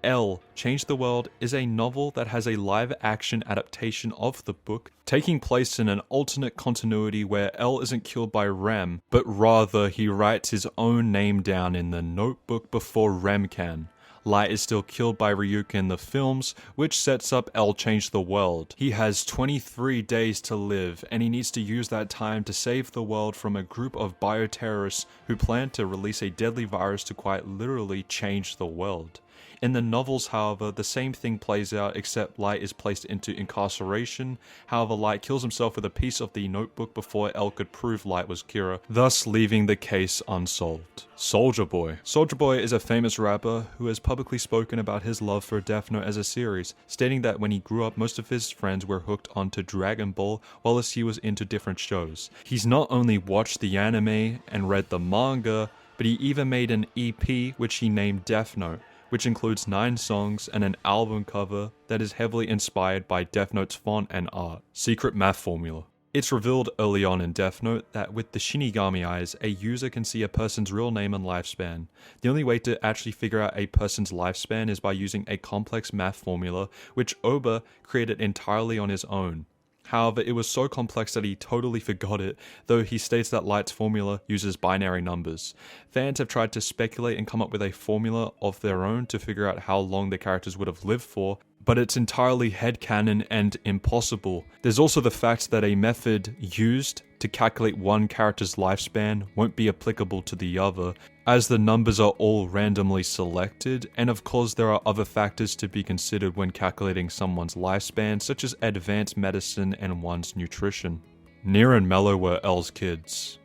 L Changed the World is a novel that has a live-action adaptation of the book, taking place in an alternate continuity where L isn't killed by Rem, but rather he writes his own name down in the notebook before Rem can. Light is still killed by Ryuka in the films, which sets up L Changed the World. He has 23 days to live, and he needs to use that time to save the world from a group of bioterrorists who plan to release a deadly virus to quite literally change the world. In the novels, however, the same thing plays out except Light is placed into incarceration. However, Light kills himself with a piece of the notebook before L could prove Light was Kira, thus leaving the case unsolved. Soulja Boy. Soulja Boy is a famous rapper who has publicly spoken about his love for Death Note as a series, stating that when he grew up most of his friends were hooked onto Dragon Ball whilst he was into different shows. He's not only watched the anime and read the manga, but he even made an EP which he named Death Note, which includes 9 songs and an album cover that is heavily inspired by Death Note's font and art. Secret math formula. It's revealed early on in Death Note that with the Shinigami eyes, a user can see a person's real name and lifespan. The only way to actually figure out a person's lifespan is by using a complex math formula, which Ohba created entirely on his own. However, it was so complex that he totally forgot it, though he states that Light's formula uses binary numbers. Fans have tried to speculate and come up with a formula of their own to figure out how long the characters would have lived for, but it's entirely headcanon and impossible. There's also the fact that a method used to calculate one character's lifespan won't be applicable to the other, as the numbers are all randomly selected, and of course there are other factors to be considered when calculating someone's lifespan, such as advanced medicine and one's nutrition. Nier and Mello were L's kids.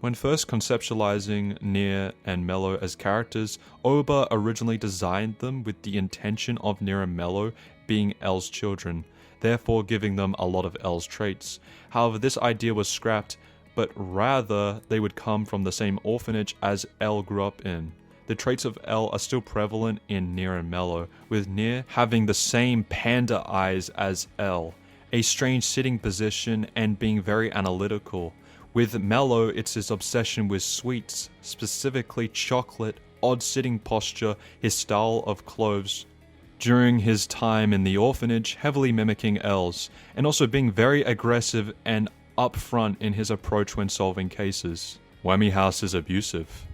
When first conceptualizing Nier and Mello as characters, Ohba originally designed them with the intention of Nier and Mello being L's children, therefore giving them a lot of L's traits. However, this idea was scrapped, but rather they would come from the same orphanage as L grew up in. The traits of L are still prevalent in Nier and Mello, with Nier having the same panda eyes as L, a strange sitting position and being very analytical. With Mello, it's his obsession with sweets, specifically chocolate, odd sitting posture, his style of clothes during his time in the orphanage, heavily mimicking L's, and also being very aggressive and upfront in his approach when solving cases. Whammy House is abusive.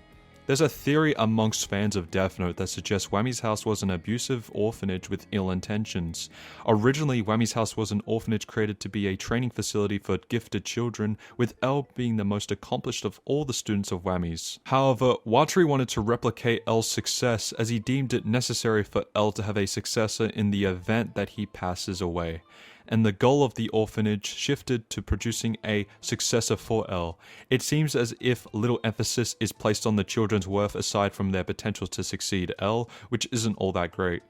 There's a theory amongst fans of Death Note that suggests Wami's house was an abusive orphanage with ill intentions. Originally, Wami's house was an orphanage created to be a training facility for gifted children, with L being the most accomplished of all the students of Wami's. However, Watari wanted to replicate L's success as he deemed it necessary for L to have a successor in the event that he passes away, and the goal of the orphanage shifted to producing a successor for L. It seems as if little emphasis is placed on the children's worth aside from their potential to succeed L, which isn't all that great.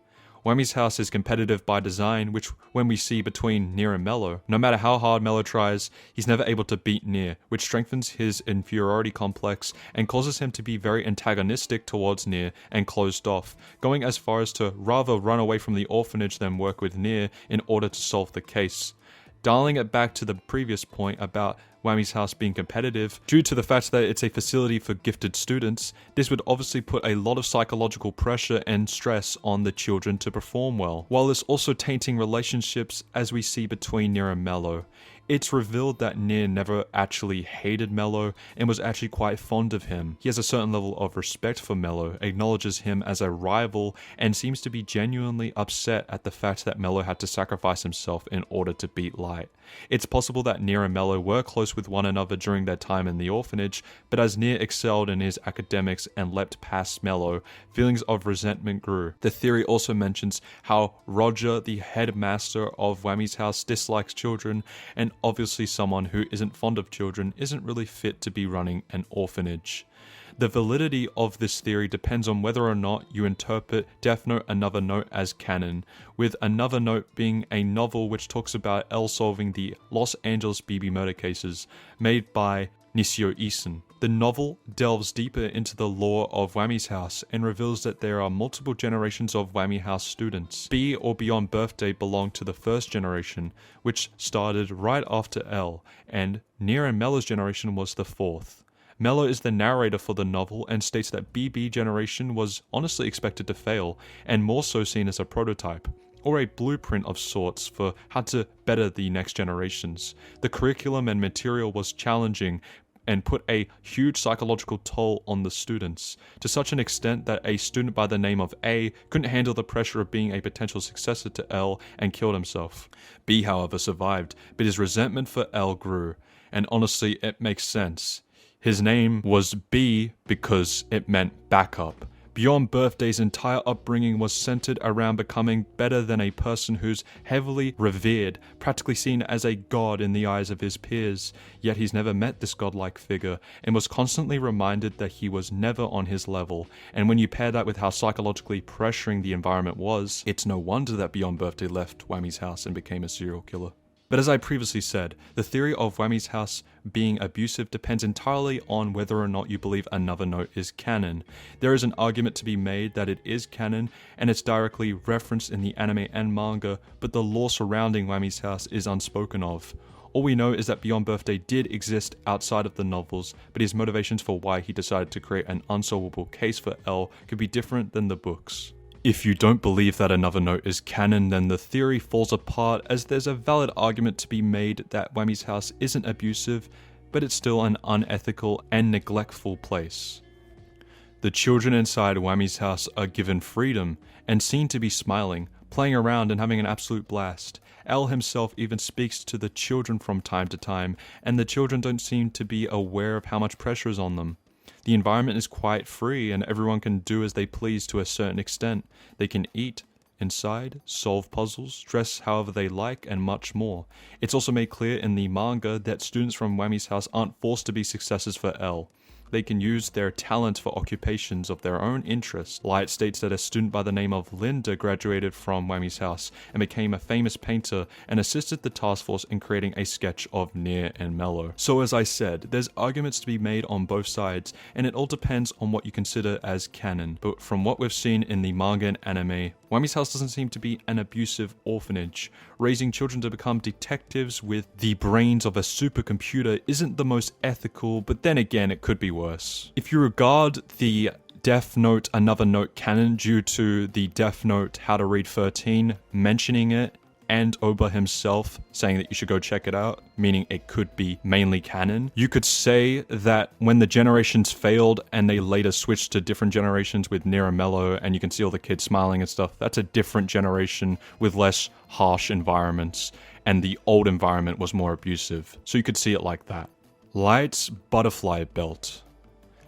Wami's house is competitive by design, which when we see between Nier and Mello, no matter how hard Mello tries, he's never able to beat Nier, which strengthens his inferiority complex and causes him to be very antagonistic towards Nier and closed off, going as far as to rather run away from the orphanage than work with Nier in order to solve the case. Dialing it back to the previous point about Wami's house being competitive, due to the fact that it's a facility for gifted students, this would obviously put a lot of psychological pressure and stress on the children to perform well, while it's also tainting relationships as we see between Nier and Mello. It's revealed that Nier never actually hated Mello and was actually quite fond of him. He has a certain level of respect for Mello, acknowledges him as a rival, and seems to be genuinely upset at the fact that Mello had to sacrifice himself in order to beat Light. It's possible that Nier and Mello were close with one another during their time in the orphanage, but as Nier excelled in his academics and leapt past Mello, feelings of resentment grew. The theory also mentions how Roger, the headmaster of Wami's house, dislikes children, and obviously someone who isn't fond of children isn't really fit to be running an orphanage. The validity of this theory depends on whether or not you interpret Death Note Another Note as canon, with Another Note being a novel which talks about L solving the Los Angeles BB murder cases, made by Nishio Isin. The novel delves deeper into the lore of Wami's house and reveals that there are multiple generations of Wami house students. B or Beyond Birthday belong to the first generation, which started right after L, and Nier and Mello's generation was the fourth. Mello is the narrator for the novel and states that BB generation was honestly expected to fail, and more so seen as a prototype, or a blueprint of sorts for how to better the next generations. The curriculum and material was challenging and put a huge psychological toll on the students, to such an extent that a student by the name of A couldn't handle the pressure of being a potential successor to L and killed himself. B, however, survived, but his resentment for L grew, and honestly, it makes sense. His name was B because it meant backup. Beyond Birthday's entire upbringing was centered around becoming better than a person who's heavily revered, practically seen as a god in the eyes of his peers, yet he's never met this godlike figure, and was constantly reminded that he was never on his level. And when you pair that with how psychologically pressuring the environment was, it's no wonder that Beyond Birthday left Wami's house and became a serial killer. But as I previously said, the theory of Wami's house being abusive depends entirely on whether or not you believe Another Note is canon. There is an argument to be made that it is canon, and it's directly referenced in the anime and manga, but the lore surrounding Wami's house is unspoken of. All we know is that Beyond Birthday did exist outside of the novels, but his motivations for why he decided to create an unsolvable case for L could be different than the books. If you don't believe that Another Note is canon, then the theory falls apart, as there's a valid argument to be made that Wami's house isn't abusive, but it's still an unethical and neglectful place. The children inside Wami's house are given freedom and seen to be smiling, playing around and having an absolute blast. L himself even speaks to the children from time to time, and the children don't seem to be aware of how much pressure is on them. The environment is quite free and everyone can do as they please to a certain extent. They can eat inside, solve puzzles, dress however they like, and much more. It's also made clear in the manga that students from Wami's house aren't forced to be successors for L. They can use their talents for occupations of their own interest. Light states that a student by the name of Linda graduated from Wami's house and became a famous painter and assisted the task force in creating a sketch of Nier and Mello. So as I said, there's arguments to be made on both sides, and it all depends on what you consider as canon. But from what we've seen in the manga and anime, Wami's house doesn't seem to be an abusive orphanage. Raising children to become detectives with the brains of a supercomputer isn't the most ethical, but then again, it could be worse. If you regard the Death Note Another Note canon due to the Death Note How to Read 13 mentioning it and Ohba himself saying that you should go check it out, meaning it could be mainly canon. You could say that when the generations failed and they later switched to different generations with Nier and Mello, and you can see all the kids smiling and stuff, that's a different generation with less harsh environments, and the old environment was more abusive. So you could see it like that. Light's butterfly belt.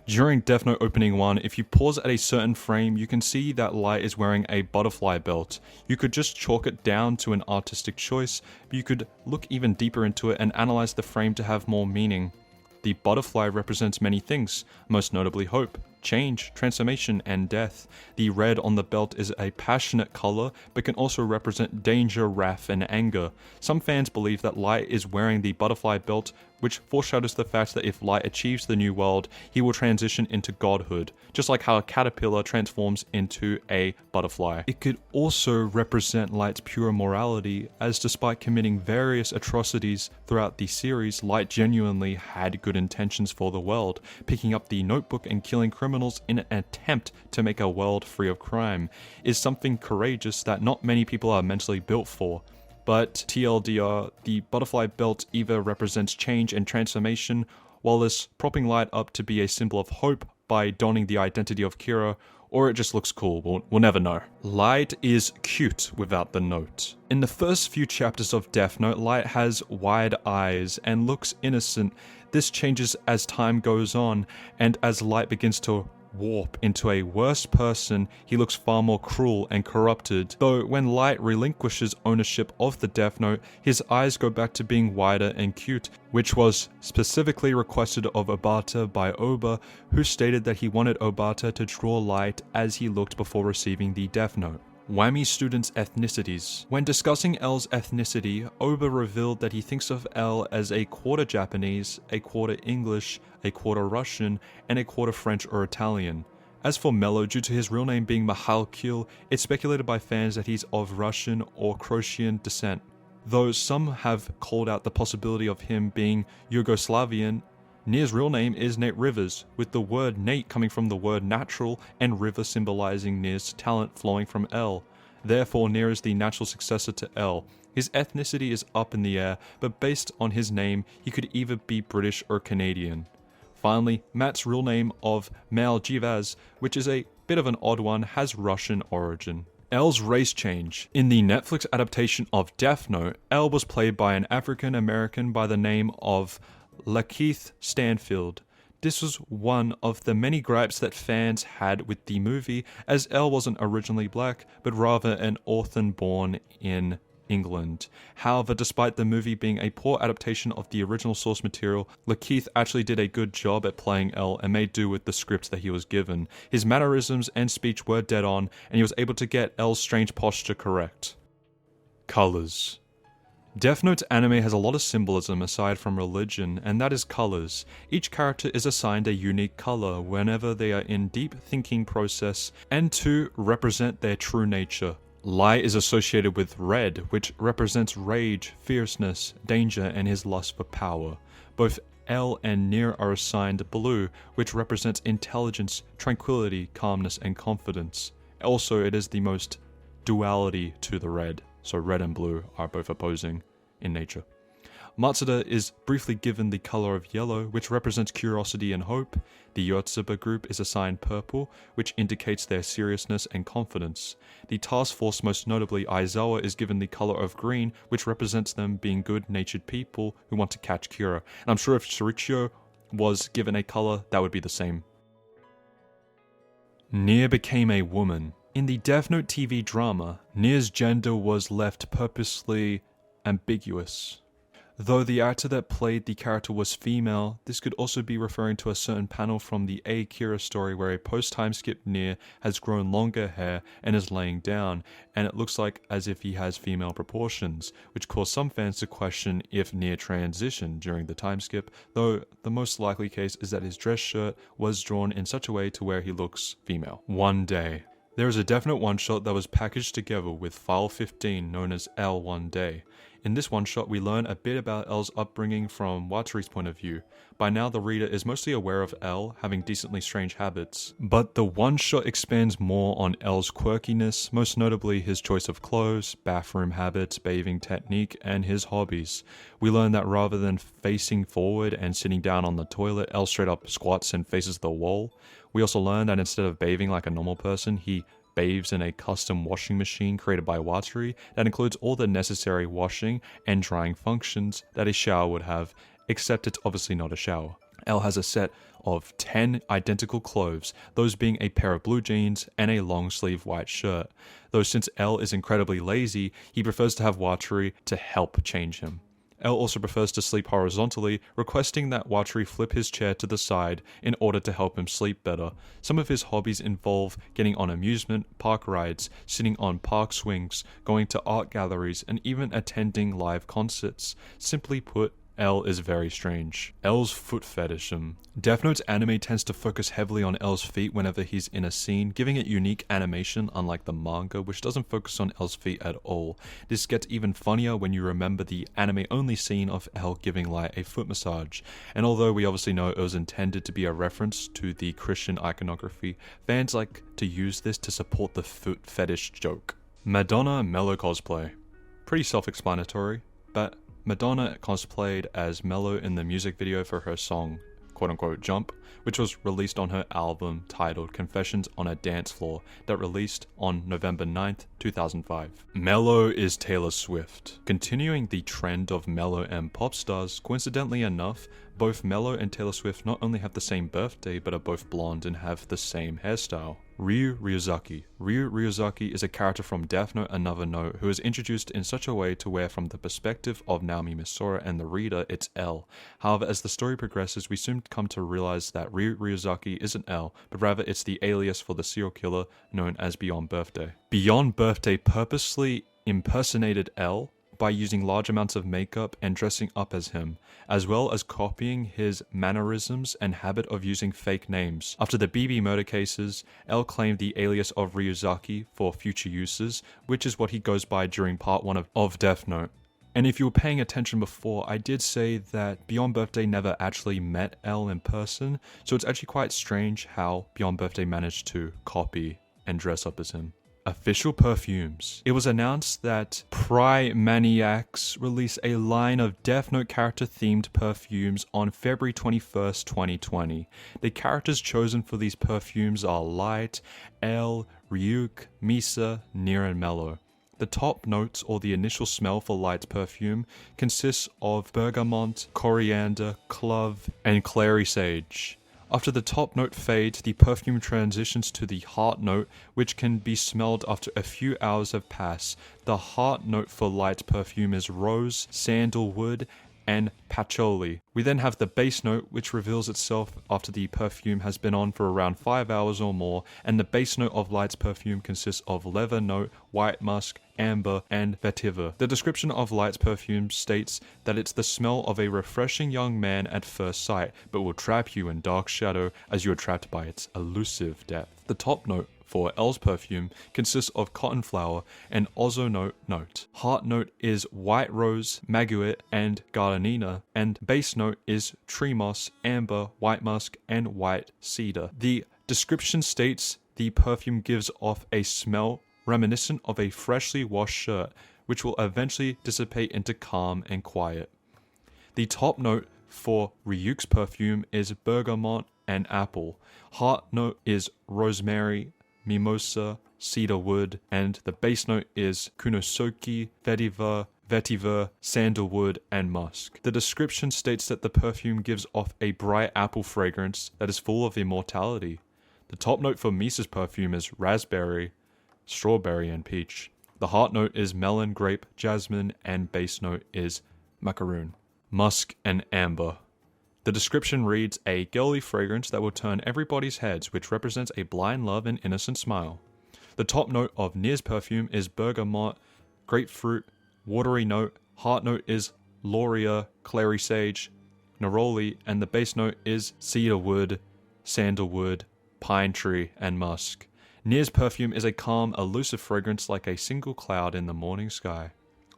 During Death Note Opening 1, if you pause at a certain frame, you can see that Light is wearing a butterfly belt. You could just chalk it down to an artistic choice, but you could look even deeper into it and analyze the frame to have more meaning. The butterfly represents many things, most notably hope, change, transformation, and death. The red on the belt is a passionate color, but can also represent danger, wrath, and anger. Some fans believe that Light is wearing the butterfly belt, which foreshadows the fact that if Light achieves the new world, he will transition into godhood, just like how a caterpillar transforms into a butterfly. It could also represent Light's pure morality, as despite committing various atrocities throughout the series, Light genuinely had good intentions for the world, picking up the notebook and killing criminals in an attempt to make a world free of crime is something courageous that not many people are mentally built for. But TLDR, the butterfly belt either represents change and transformation, while it's propping Light up to be a symbol of hope by donning the identity of Kira, or it just looks cool, we'll never know. Light is cute without the note. In the first few chapters of Death Note, Light has wide eyes and looks innocent. This changes as time goes on, and as Light begins to warp into a worse person, he looks far more cruel and corrupted. Though when Light relinquishes ownership of the Death Note, his eyes go back to being wider and cute, which was specifically requested of Obata by Ohba, who stated that he wanted Obata to draw Light as he looked before receiving the Death Note. Whammy students' ethnicities. When discussing L's ethnicity, Ohba revealed that he thinks of L as a quarter Japanese, a quarter English, a quarter Russian, and a quarter French or Italian. As for Mello, due to his real name being Mihalkil, it's speculated by fans that he's of Russian or Croatian descent, though some have called out the possibility of him being Yugoslavian. Nier's real name is Nate Rivers, with the word Nate coming from the word natural and River symbolizing Nier's talent flowing from L. Therefore, Nier is the natural successor to L. His ethnicity is up in the air, but based on his name, he could either be British or Canadian. Finally, Matt's real name of Malgivaz, which is a bit of an odd one, has Russian origin. L's race change. In the Netflix adaptation of Death Note, L was played by an African American by the name of Lakeith Stanfield. This was one of the many gripes that fans had with the movie, as L wasn't originally black, but rather an orphan born in England. However, despite the movie being a poor adaptation of the original source material, Lakeith actually did a good job at playing L and made do with the script that he was given. His mannerisms and speech were dead on, and he was able to get L's strange posture correct. Colors. Death Note's anime has a lot of symbolism aside from religion, and that is colors. Each character is assigned a unique color whenever they are in deep thinking process and to represent their true nature. Light is associated with red, which represents rage, fierceness, danger, and his lust for power. Both L and Nier are assigned blue, which represents intelligence, tranquility, calmness, and confidence. Also, it is the most duality to the red. So red and blue are both opposing in nature. Matsuda is briefly given the color of yellow, which represents curiosity and hope. The Yotsuba group is assigned purple, which indicates their seriousness and confidence. The task force, most notably Aizawa, is given the color of green, which represents them being good-natured people who want to catch Kira. And I'm sure if Shirikyo was given a color, that would be the same. Nier became a woman. In the Death Note TV drama, Nier's gender was left purposely ambiguous. Though the actor that played the character was female, this could also be referring to a certain panel from the A Kira story where a post-time skip Nier has grown longer hair and is laying down, and it looks like as if he has female proportions, which caused some fans to question if Nier transitioned during the time skip, though the most likely case is that his dress shirt was drawn in such a way to where he looks female. One day. There is a Death Note one-shot that was packaged together with File 15 known as L One Day. In this one-shot, we learn a bit about L's upbringing from Watari's point of view. By now, the reader is mostly aware of L having decently strange habits. But the one-shot expands more on L's quirkiness, most notably his choice of clothes, bathroom habits, bathing technique, and his hobbies. We learn that rather than facing forward and sitting down on the toilet, L straight up squats and faces the wall. We also learn that instead of bathing like a normal person, he bathes in a custom washing machine created by Watari that includes all the necessary washing and drying functions that a shower would have, except it's obviously not a shower. L has a set of 10 identical clothes, those being a pair of blue jeans and a long sleeve white shirt. Though since L is incredibly lazy, he prefers to have Watari to help change him. L also prefers to sleep horizontally, requesting that Watari flip his chair to the side in order to help him sleep better. Some of his hobbies involve getting on amusement park rides, sitting on park swings, going to art galleries, and even attending live concerts. Simply put, L is very strange. L's foot fetishism. Death Note's anime tends to focus heavily on L's feet whenever he's in a scene, giving it unique animation unlike the manga, which doesn't focus on L's feet at all. This gets even funnier when you remember the anime-only scene of L giving Light a foot massage. And although we obviously know it was intended to be a reference to the Christian iconography, fans like to use this to support the foot fetish joke. Madonna Mello cosplay. Pretty self-explanatory, but Madonna cosplayed as Mello in the music video for her song, quote-unquote, Jump, which was released on her album titled Confessions on a Dance Floor that released on November 9th, 2005. Mello is Taylor Swift. Continuing the trend of Mello and pop stars, coincidentally enough, both Mello and Taylor Swift not only have the same birthday, but are both blonde and have the same hairstyle. Ryu Ryuzaki. Ryu Ryuzaki is a character from Death Note Another Note who is introduced in such a way to where from the perspective of Naomi Misora and the reader, it's L. However, as the story progresses, we soon come to realize that Ryu Ryuzaki isn't L, but rather it's the alias for the serial killer known as Beyond Birthday. Beyond Birthday purposely impersonated L by using large amounts of makeup and dressing up as him, as well as copying his mannerisms and habit of using fake names. After the BB murder cases, L claimed the alias of Ryuzaki for future uses, which is what he goes by during part 1 of Death Note. And if you were paying attention before, I did say that Beyond Birthday never actually met L in person, so it's actually quite strange how Beyond Birthday managed to copy and dress up as him. Official perfumes. It was announced that Primaniacs release a line of Death Note character-themed perfumes on February 21st, 2020. The characters chosen for these perfumes are Light, L, Ryuk, Misa, Nier, and Mello. The top notes, or the initial smell for Light's perfume, consists of bergamot, coriander, clove, and clary sage. After the top note fades, the perfume transitions to the heart note, which can be smelled after a few hours have passed. The heart note for Light's perfume is rose, sandalwood, and patchouli. We then have the base note, which reveals itself after the perfume has been on for around 5 hours or more, and the base note of Light's perfume consists of leather note, white musk, amber, and vetiver. The description of Light's perfume states that it's the smell of a refreshing young man at first sight, but will trap you in dark shadow as you are trapped by its elusive depth. The top note for L's perfume consists of cotton flower and ozonote note. Heart note is white rose, maguit, and gardenia, and base note is tree moss, amber, white musk, and white cedar. The description states the perfume gives off a smell reminiscent of a freshly washed shirt, which will eventually dissipate into calm and quiet. The top note for Ryuk's perfume is bergamot and apple. Heart note is rosemary, mimosa, cedar wood, and the base note is kunosoki, vetiver, sandalwood, and musk. The description states that the perfume gives off a bright apple fragrance that is full of immortality. The top note for Misa's perfume is raspberry, strawberry, and peach. The heart note is melon, grape, jasmine, and base note is macaroon, musk, and amber. The description reads, a girly fragrance that will turn everybody's heads, which represents a blind love and innocent smile. The top note of Nier's perfume is bergamot, grapefruit, watery note. Heart note is lauria, clary sage, neroli, and the base note is cedar wood, sandalwood, pine tree, and musk. Nier's perfume is a calm, elusive fragrance like a single cloud in the morning sky.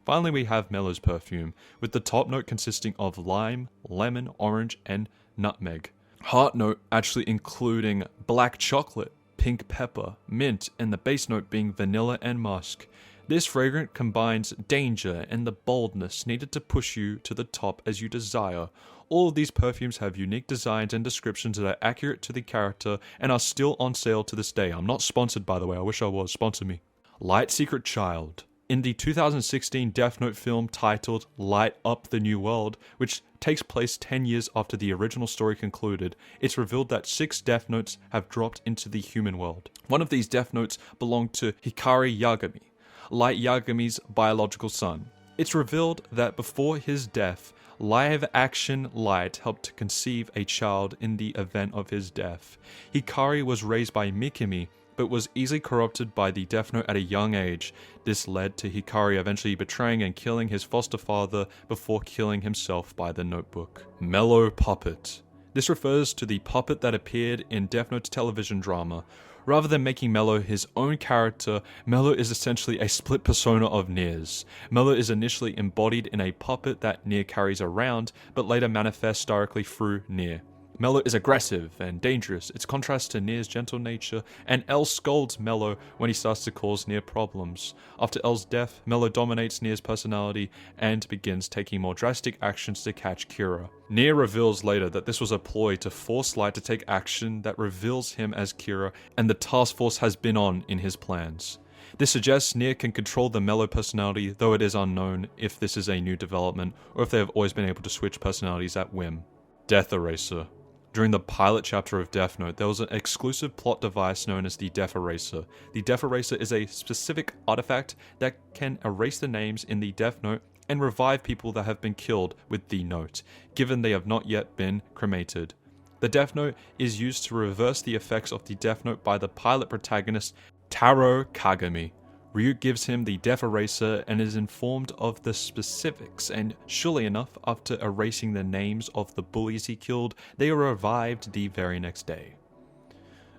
Finally, we have Mello's perfume, with the top note consisting of lime, lemon, orange, and nutmeg. Heart note actually including black chocolate, pink pepper, mint, and the base note being vanilla and musk. This fragrance combines danger and the boldness needed to push you to the top as you desire. All of these perfumes have unique designs and descriptions that are accurate to the character and are still on sale to this day. I'm not sponsored, by the way. I wish I was. Sponsor me. Light Secret Child. In the 2016 Death Note film titled Light Up the New World, which takes place 10 years after the original story concluded, it's revealed that 6 Death Notes have dropped into the human world. One of these Death Notes belonged to Hikari Yagami, Light Yagami's biological son. It's revealed that before his death, live-action Light helped to conceive a child in the event of his death. Hikari was raised by Mikami, but was easily corrupted by the Death Note at a young age. This led to Hikari eventually betraying and killing his foster father before killing himself by the notebook. Mello Puppet. This refers to the puppet that appeared in Death Note's television drama. Rather than making Mello his own character, Mello is essentially a split persona of Nier's. Mello is initially embodied in a puppet that Nier carries around, but later manifests directly through Nier. Mello is aggressive and dangerous, its contrast to Nier's gentle nature, and L scolds Mello when he starts to cause Nier problems. After L's death, Mello dominates Nier's personality and begins taking more drastic actions to catch Kira. Nier reveals later that this was a ploy to force Light to take action that reveals him as Kira, and the task force has been on in his plans. This suggests Nier can control the Mello personality, though it is unknown if this is a new development, or if they have always been able to switch personalities at whim. Death Eraser. During the pilot chapter of Death Note, there was an exclusive plot device known as the Death Eraser. The Death Eraser is a specific artifact that can erase the names in the Death Note and revive people that have been killed with the note, given they have not yet been cremated. The Death Note is used to reverse the effects of the Death Note by the pilot protagonist Taro Kagami. Ryuk gives him the Death Eraser and is informed of the specifics, and surely enough, after erasing the names of the bullies he killed, they are revived the very next day.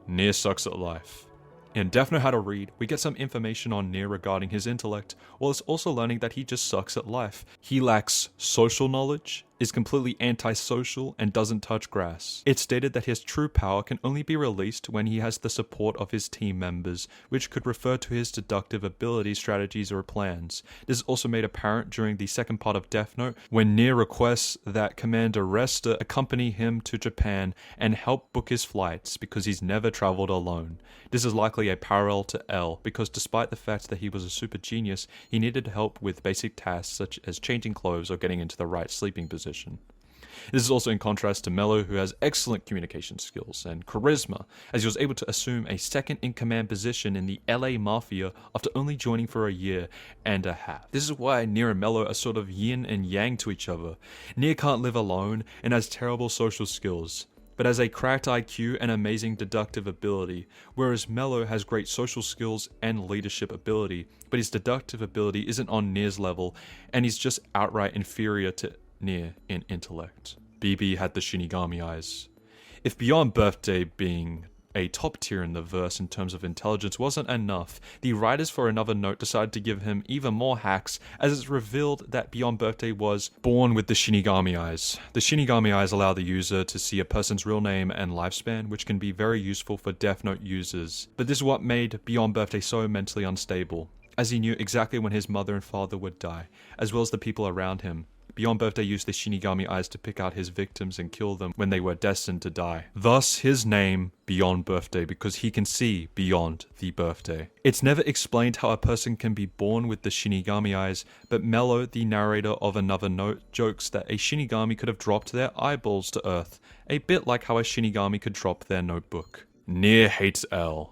Nier sucks at life. In Death Note How to Read, we get some information on Nier regarding his intellect, while it's also learning that he just sucks at life. He lacks social knowledge, is completely antisocial, and doesn't touch grass. It's stated that his true power can only be released when he has the support of his team members, which could refer to his deductive abilities, strategies, or plans. This is also made apparent during the second part of Death Note, when Nier requests that Commander Resta accompany him to Japan and help book his flights because he's never traveled alone. This is likely a parallel to L, because despite the fact that he was a super genius, he needed help with basic tasks such as changing clothes or getting into the right sleeping position. This is also in contrast to Mello, who has excellent communication skills and charisma, as he was able to assume a second-in-command position in the LA Mafia after only joining for a year and a half. This is why Nier and Mello are sort of yin and yang to each other. Nier can't live alone and has terrible social skills, but has a cracked IQ and amazing deductive ability, whereas Mello has great social skills and leadership ability, but his deductive ability isn't on Nier's level, and he's just outright inferior to Nier in intellect. BB had the Shinigami eyes. If Beyond Birthday being a top tier in the verse in terms of intelligence wasn't enough, the writers for Another Note decided to give him even more hacks, as it's revealed that Beyond Birthday was born with the Shinigami eyes. The Shinigami eyes allow the user to see a person's real name and lifespan, which can be very useful for Death Note users. But this is what made Beyond Birthday so mentally unstable, as he knew exactly when his mother and father would die, as well as the people around him. Beyond Birthday used the Shinigami eyes to pick out his victims and kill them when they were destined to die. Thus his name, Beyond Birthday, because he can see beyond the birthday. It's never explained how a person can be born with the Shinigami eyes, but Mello, the narrator of Another Note, jokes that a Shinigami could have dropped their eyeballs to Earth, a bit like how a Shinigami could drop their notebook. Nier hates L.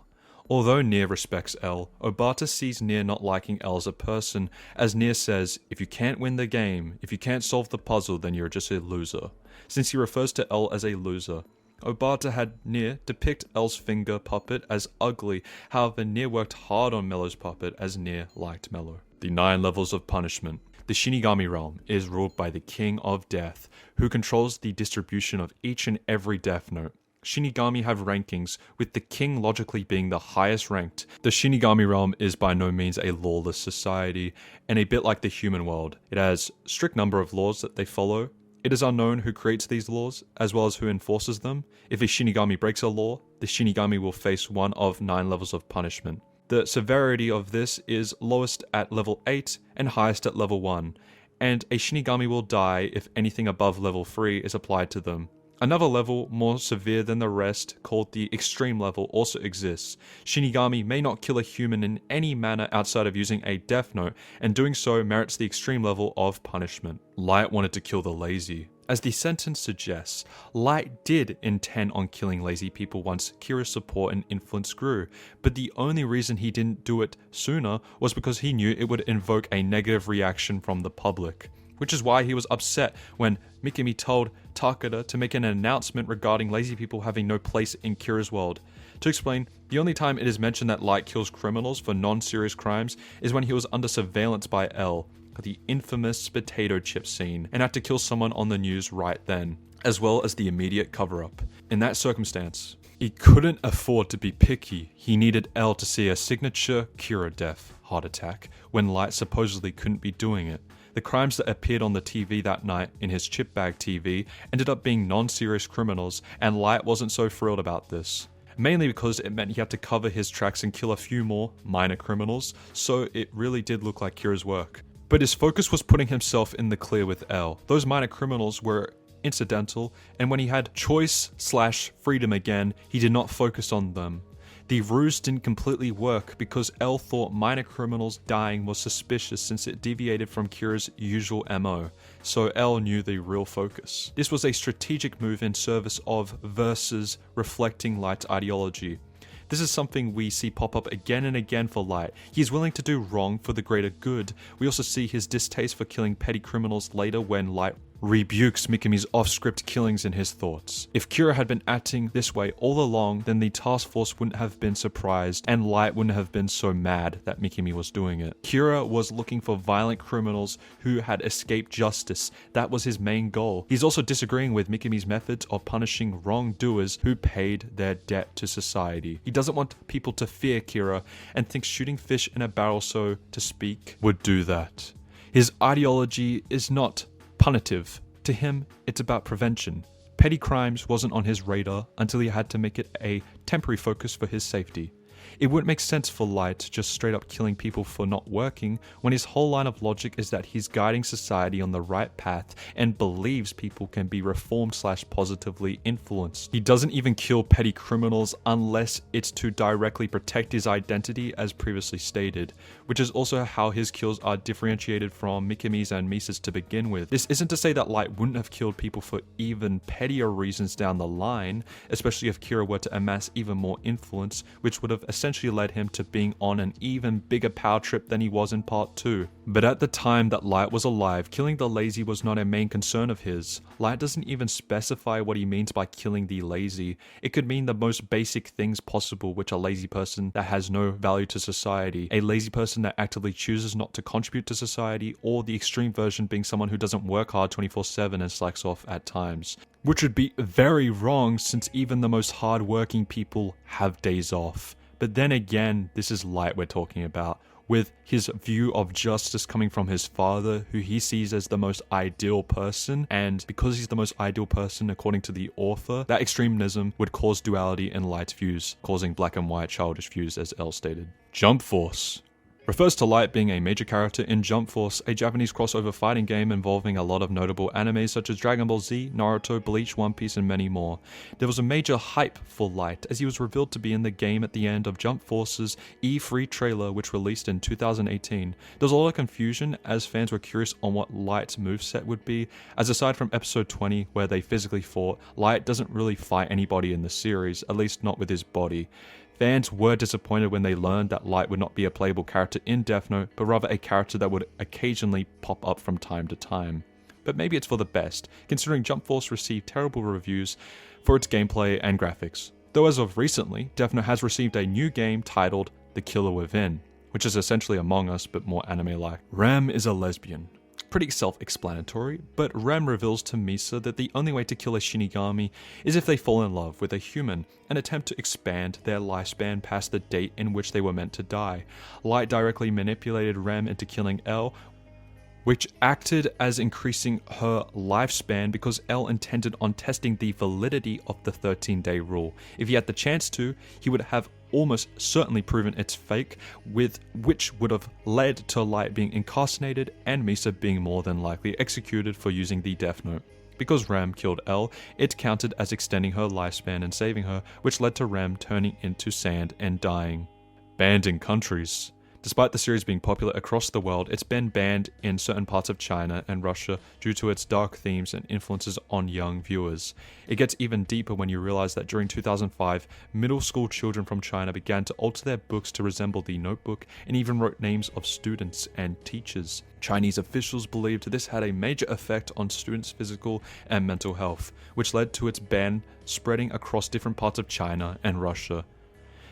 Although Nier respects L, Obata sees Nier not liking L as a person, as Nier says, if you can't win the game, if you can't solve the puzzle, then you're just a loser. Since he refers to L as a loser, Obata had Nier depict L's finger puppet as ugly, however Nier worked hard on Mello's puppet as Nier liked Mello. The 9 levels of punishment. The Shinigami realm is ruled by the King of Death, who controls the distribution of each and every Death Note. Shinigami have rankings, with the king logically being the highest ranked. The Shinigami realm is by no means a lawless society, and a bit like the human world. It has a strict number of laws that they follow. It is unknown who creates these laws, as well as who enforces them. If a Shinigami breaks a law, the Shinigami will face one of 9 levels of punishment. The severity of this is lowest at level 8 and highest at level 1, and a Shinigami will die if anything above level 3 is applied to them. Another level, more severe than the rest, called the extreme level, also exists. Shinigami may not kill a human in any manner outside of using a Death Note, and doing so merits the extreme level of punishment. Light wanted to kill the lazy. As the sentence suggests, Light did intend on killing lazy people once Kira's support and influence grew, but the only reason he didn't do it sooner was because he knew it would invoke a negative reaction from the public. Which is why he was upset when Mikami told Takeda to make an announcement regarding lazy people having no place in Kira's world. To explain, the only time it is mentioned that Light kills criminals for non-serious crimes is when he was under surveillance by L, the infamous potato chip scene, and had to kill someone on the news right then, as well as the immediate cover-up. In that circumstance, he couldn't afford to be picky. He needed L to see a signature Kira death, heart attack, when Light supposedly couldn't be doing it. The crimes that appeared on the TV that night in his chip bag TV ended up being non-serious criminals, and Light wasn't so thrilled about this. Mainly because it meant he had to cover his tracks and kill a few more minor criminals, so it really did look like Kira's work. But his focus was putting himself in the clear with L. Those minor criminals were incidental, and when he had choice/freedom again, he did not focus on them. The ruse didn't completely work because L thought minor criminals dying was suspicious since it deviated from Kira's usual MO, so L knew the real focus. This was a strategic move in service of versus reflecting Light's ideology. This is something we see pop up again and again for Light. He is willing to do wrong for the greater good. We also see his distaste for killing petty criminals later when Light rebukes Mikami's off-script killings in his thoughts. If Kira had been acting this way all along, then the task force wouldn't have been surprised, and Light wouldn't have been so mad that Mikami was doing it. Kira was looking for violent criminals who had escaped justice. That was his main goal. He's also disagreeing with Mikami's methods of punishing wrongdoers who paid their debt to society. He doesn't want people to fear Kira, and thinks shooting fish in a barrel, so to speak, would do that. His ideology is not punitive. To him, it's about prevention. Petty crimes wasn't on his radar until he had to make it a temporary focus for his safety. It wouldn't make sense for Light just straight up killing people for not working when his whole line of logic is that he's guiding society on the right path and believes people can be reformed/positively influenced. He doesn't even kill petty criminals unless it's to directly protect his identity as previously stated, which is also how his kills are differentiated from Mikami's and Misa's to begin with. This isn't to say that Light wouldn't have killed people for even pettier reasons down the line, especially if Kira were to amass even more influence, which would have essentially led him to being on an even bigger power trip than he was in part 2. But at the time that Light was alive, killing the lazy was not a main concern of his. Light doesn't even specify what he means by killing the lazy. It could mean the most basic things possible, which are a lazy person that has no value to society, a lazy person that actively chooses not to contribute to society, or the extreme version being someone who doesn't work hard 24/7 and slacks off at times. Which would be very wrong since even the most hard-working people have days off. But then again, this is Light we're talking about, with his view of justice coming from his father, who he sees as the most ideal person, and because he's the most ideal person according to the author, that extremism would cause duality in Light's views, causing black and white childish views as L stated. Jump Force refers to Light being a major character in Jump Force, a Japanese crossover fighting game involving a lot of notable animes such as Dragon Ball Z, Naruto, Bleach, One Piece, and many more. There was a major hype for Light as he was revealed to be in the game at the end of Jump Force's E3 trailer, which released in 2018. There was a lot of confusion as fans were curious on what Light's moveset would be, as aside from episode 20 where they physically fought, Light doesn't really fight anybody in the series, at least not with his body. Fans were disappointed when they learned that Light would not be a playable character in Death Note, but rather a character that would occasionally pop up from time to time. But maybe it's for the best, considering Jump Force received terrible reviews for its gameplay and graphics. Though as of recently, Death Note has received a new game titled The Killer Within, which is essentially Among Us but more anime-like. Ram is a lesbian. pretty self-explanatory, but Rem reveals to Misa that the only way to kill a Shinigami is if they fall in love with a human and attempt to expand their lifespan past the date in which they were meant to die. Light directly manipulated Rem into killing L, which acted as increasing her lifespan because L intended on testing the validity of the 13-day rule. If he had the chance to, he would have almost certainly proven it's fake, which would have led to Light being incarcerated and Misa being more than likely executed for using the Death Note. Because Rem killed L, it counted as extending her lifespan and saving her, which led to Rem turning into sand and dying. Banned in countries. Despite the series being popular across the world, it's been banned in certain parts of China and Russia due to its dark themes and influences on young viewers. It gets even deeper when you realize that during 2005, middle school children from China began to alter their books to resemble the Notebook and even wrote names of students and teachers. Chinese officials believed this had a major effect on students' physical and mental health, which led to its ban spreading across different parts of China and Russia.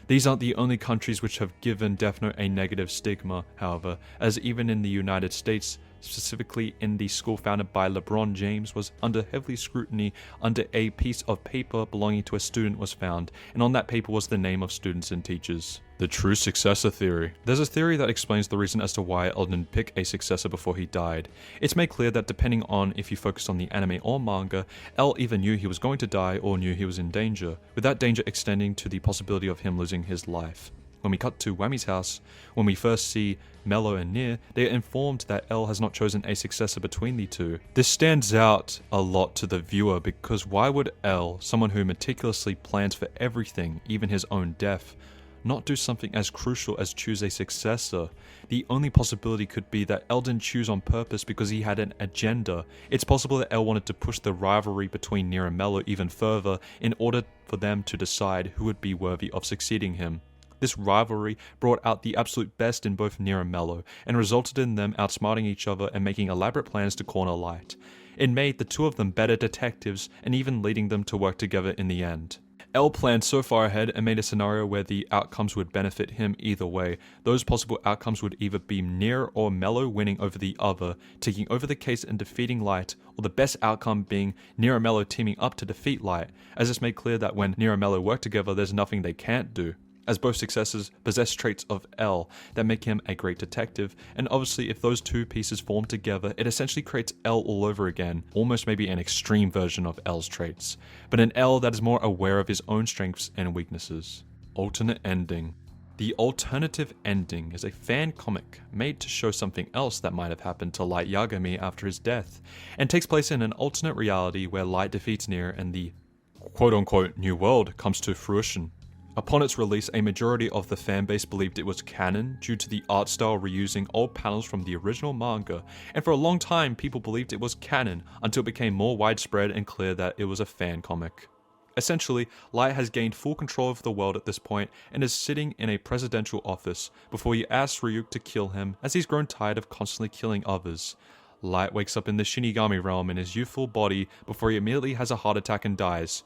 These aren't the only countries which have given Death Note a negative stigma, however, as even in the United States, specifically in the school founded by LeBron James, was under heavy scrutiny under a piece of paper belonging to a student was found, and on that paper was the name of students and teachers. The true successor theory. There's a theory that explains the reason as to why L didn't pick a successor before he died. It's made clear that depending on if you focus on the anime or manga, L either knew he was going to die or knew he was in danger, with that danger extending to the possibility of him losing his life. When we cut to Wami's house, when we first see Mello and Nier, they are informed that L has not chosen a successor between the two. This stands out a lot to the viewer because why would L, someone who meticulously plans for everything, even his own death, not do something as crucial as choose a successor? The only possibility could be that L didn't choose on purpose because he had an agenda. It's possible that L wanted to push the rivalry between Nier and Mello even further in order for them to decide who would be worthy of succeeding him. This rivalry brought out the absolute best in both Nier and Mello, and resulted in them outsmarting each other and making elaborate plans to corner Light. It made the two of them better detectives, and even leading them to work together in the end. L planned so far ahead and made a scenario where the outcomes would benefit him either way. Those possible outcomes would either be Nier or Mello winning over the other, taking over the case and defeating Light, or the best outcome being Nier and Mello teaming up to defeat Light, as it's made clear that when Nier and Mello work together there's nothing they can't do, as both successors possess traits of L that make him a great detective, and obviously if those two pieces form together, it essentially creates L all over again, almost maybe an extreme version of L's traits, but an L that is more aware of his own strengths and weaknesses. Alternate ending. The alternative ending is a fan comic made to show something else that might have happened to Light Yagami after his death, and takes place in an alternate reality where Light defeats Nier and the quote-unquote new world comes to fruition. Upon its release, a majority of the fanbase believed it was canon due to the art style reusing old panels from the original manga, and for a long time people believed it was canon until it became more widespread and clear that it was a fan comic. Essentially, Light has gained full control of the world at this point and is sitting in a presidential office before he asks Ryuk to kill him as he's grown tired of constantly killing others. Light wakes up in the Shinigami realm in his youthful body before he immediately has a heart attack and dies.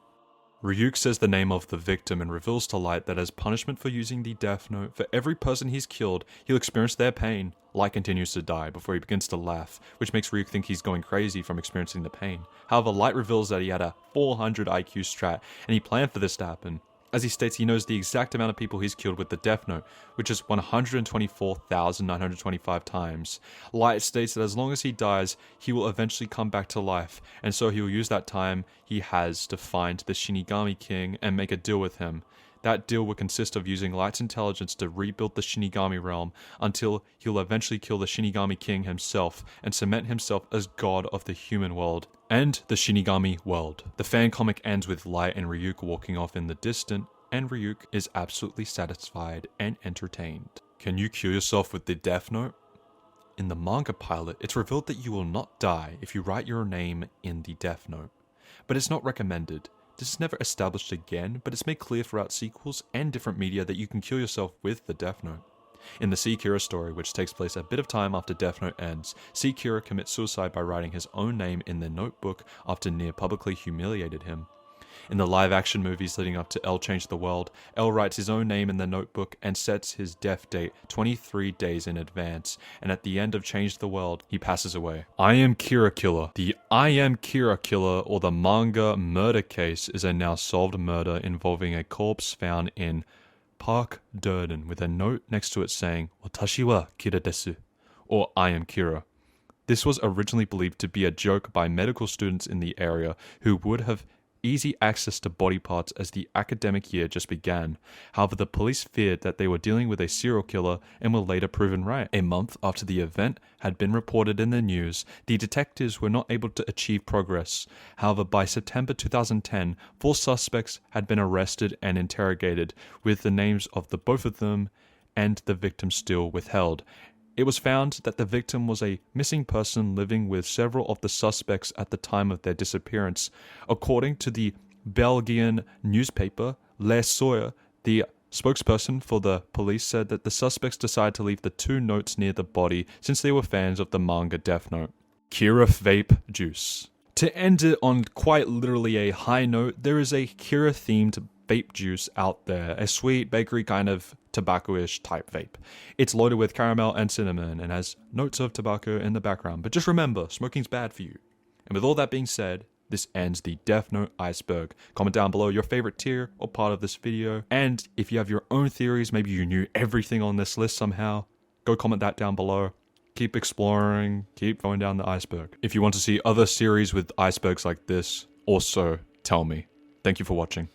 Ryuk says the name of the victim and reveals to Light that as punishment for using the Death Note, for every person he's killed, he'll experience their pain. Light continues to die before he begins to laugh, which makes Ryuk think he's going crazy from experiencing the pain. However, Light reveals that he had a 400 IQ strat, and he planned for this to happen. As he states, he knows the exact amount of people he's killed with the Death Note, which is 124,925 times. Light states that as long as he dies, he will eventually come back to life, and so he will use that time he has to find the Shinigami King and make a deal with him. That deal would consist of using Light's intelligence to rebuild the Shinigami realm until he'll eventually kill the Shinigami King himself and cement himself as god of the human world and the Shinigami world. The fan comic ends with Light and Ryuk walking off in the distance, and Ryuk is absolutely satisfied and entertained. Can you kill yourself with the Death Note? In the manga pilot, it's revealed that you will not die if you write your name in the Death Note, but it's not recommended. This is never established again, but it's made clear throughout sequels and different media that you can kill yourself with the Death Note. In the Sekira story, which takes place a bit of time after Death Note ends, Sekira commits suicide by writing his own name in the notebook after Nier publicly humiliated him. In the live-action movies leading up to L Change the World, L writes his own name in the notebook and sets his death date 23 days in advance, and at the end of Change the World, he passes away. I Am Kira Killer. The I Am Kira Killer, or the manga murder case, is a now solved murder involving a corpse found in Park Durden with a note next to it saying, Watashi wa Kira desu, or I am Kira. This was originally believed to be a joke by medical students in the area who would have easy access to body parts as the academic year just began. However, the police feared that they were dealing with a serial killer and were later proven right. A month after the event had been reported in the news, the detectives were not able to achieve progress. However, by September 2010, 4 suspects had been arrested and interrogated, with the names of the both of them and the victim still withheld. It was found that the victim was a missing person living with several of the suspects at the time of their disappearance. According to the Belgian newspaper Le Soir, the spokesperson for the police said that the suspects decided to leave the 2 notes near the body since they were fans of the manga Death Note. Kira Vape Juice. To end it on quite literally a high note, there is a Kira-themed vape juice out there, a sweet bakery kind of tobacco-ish type vape. It's loaded with caramel and cinnamon and has notes of tobacco in the background, but just remember, smoking's bad for you. And with all that being said, this ends the Death Note Iceberg. Comment down below your favorite tier or part of this video, and if you have your own theories, maybe you knew everything on this list somehow, go comment that down below. Keep exploring, keep going down the iceberg. If you want to see other series with icebergs like this, also tell me. Thank you for watching.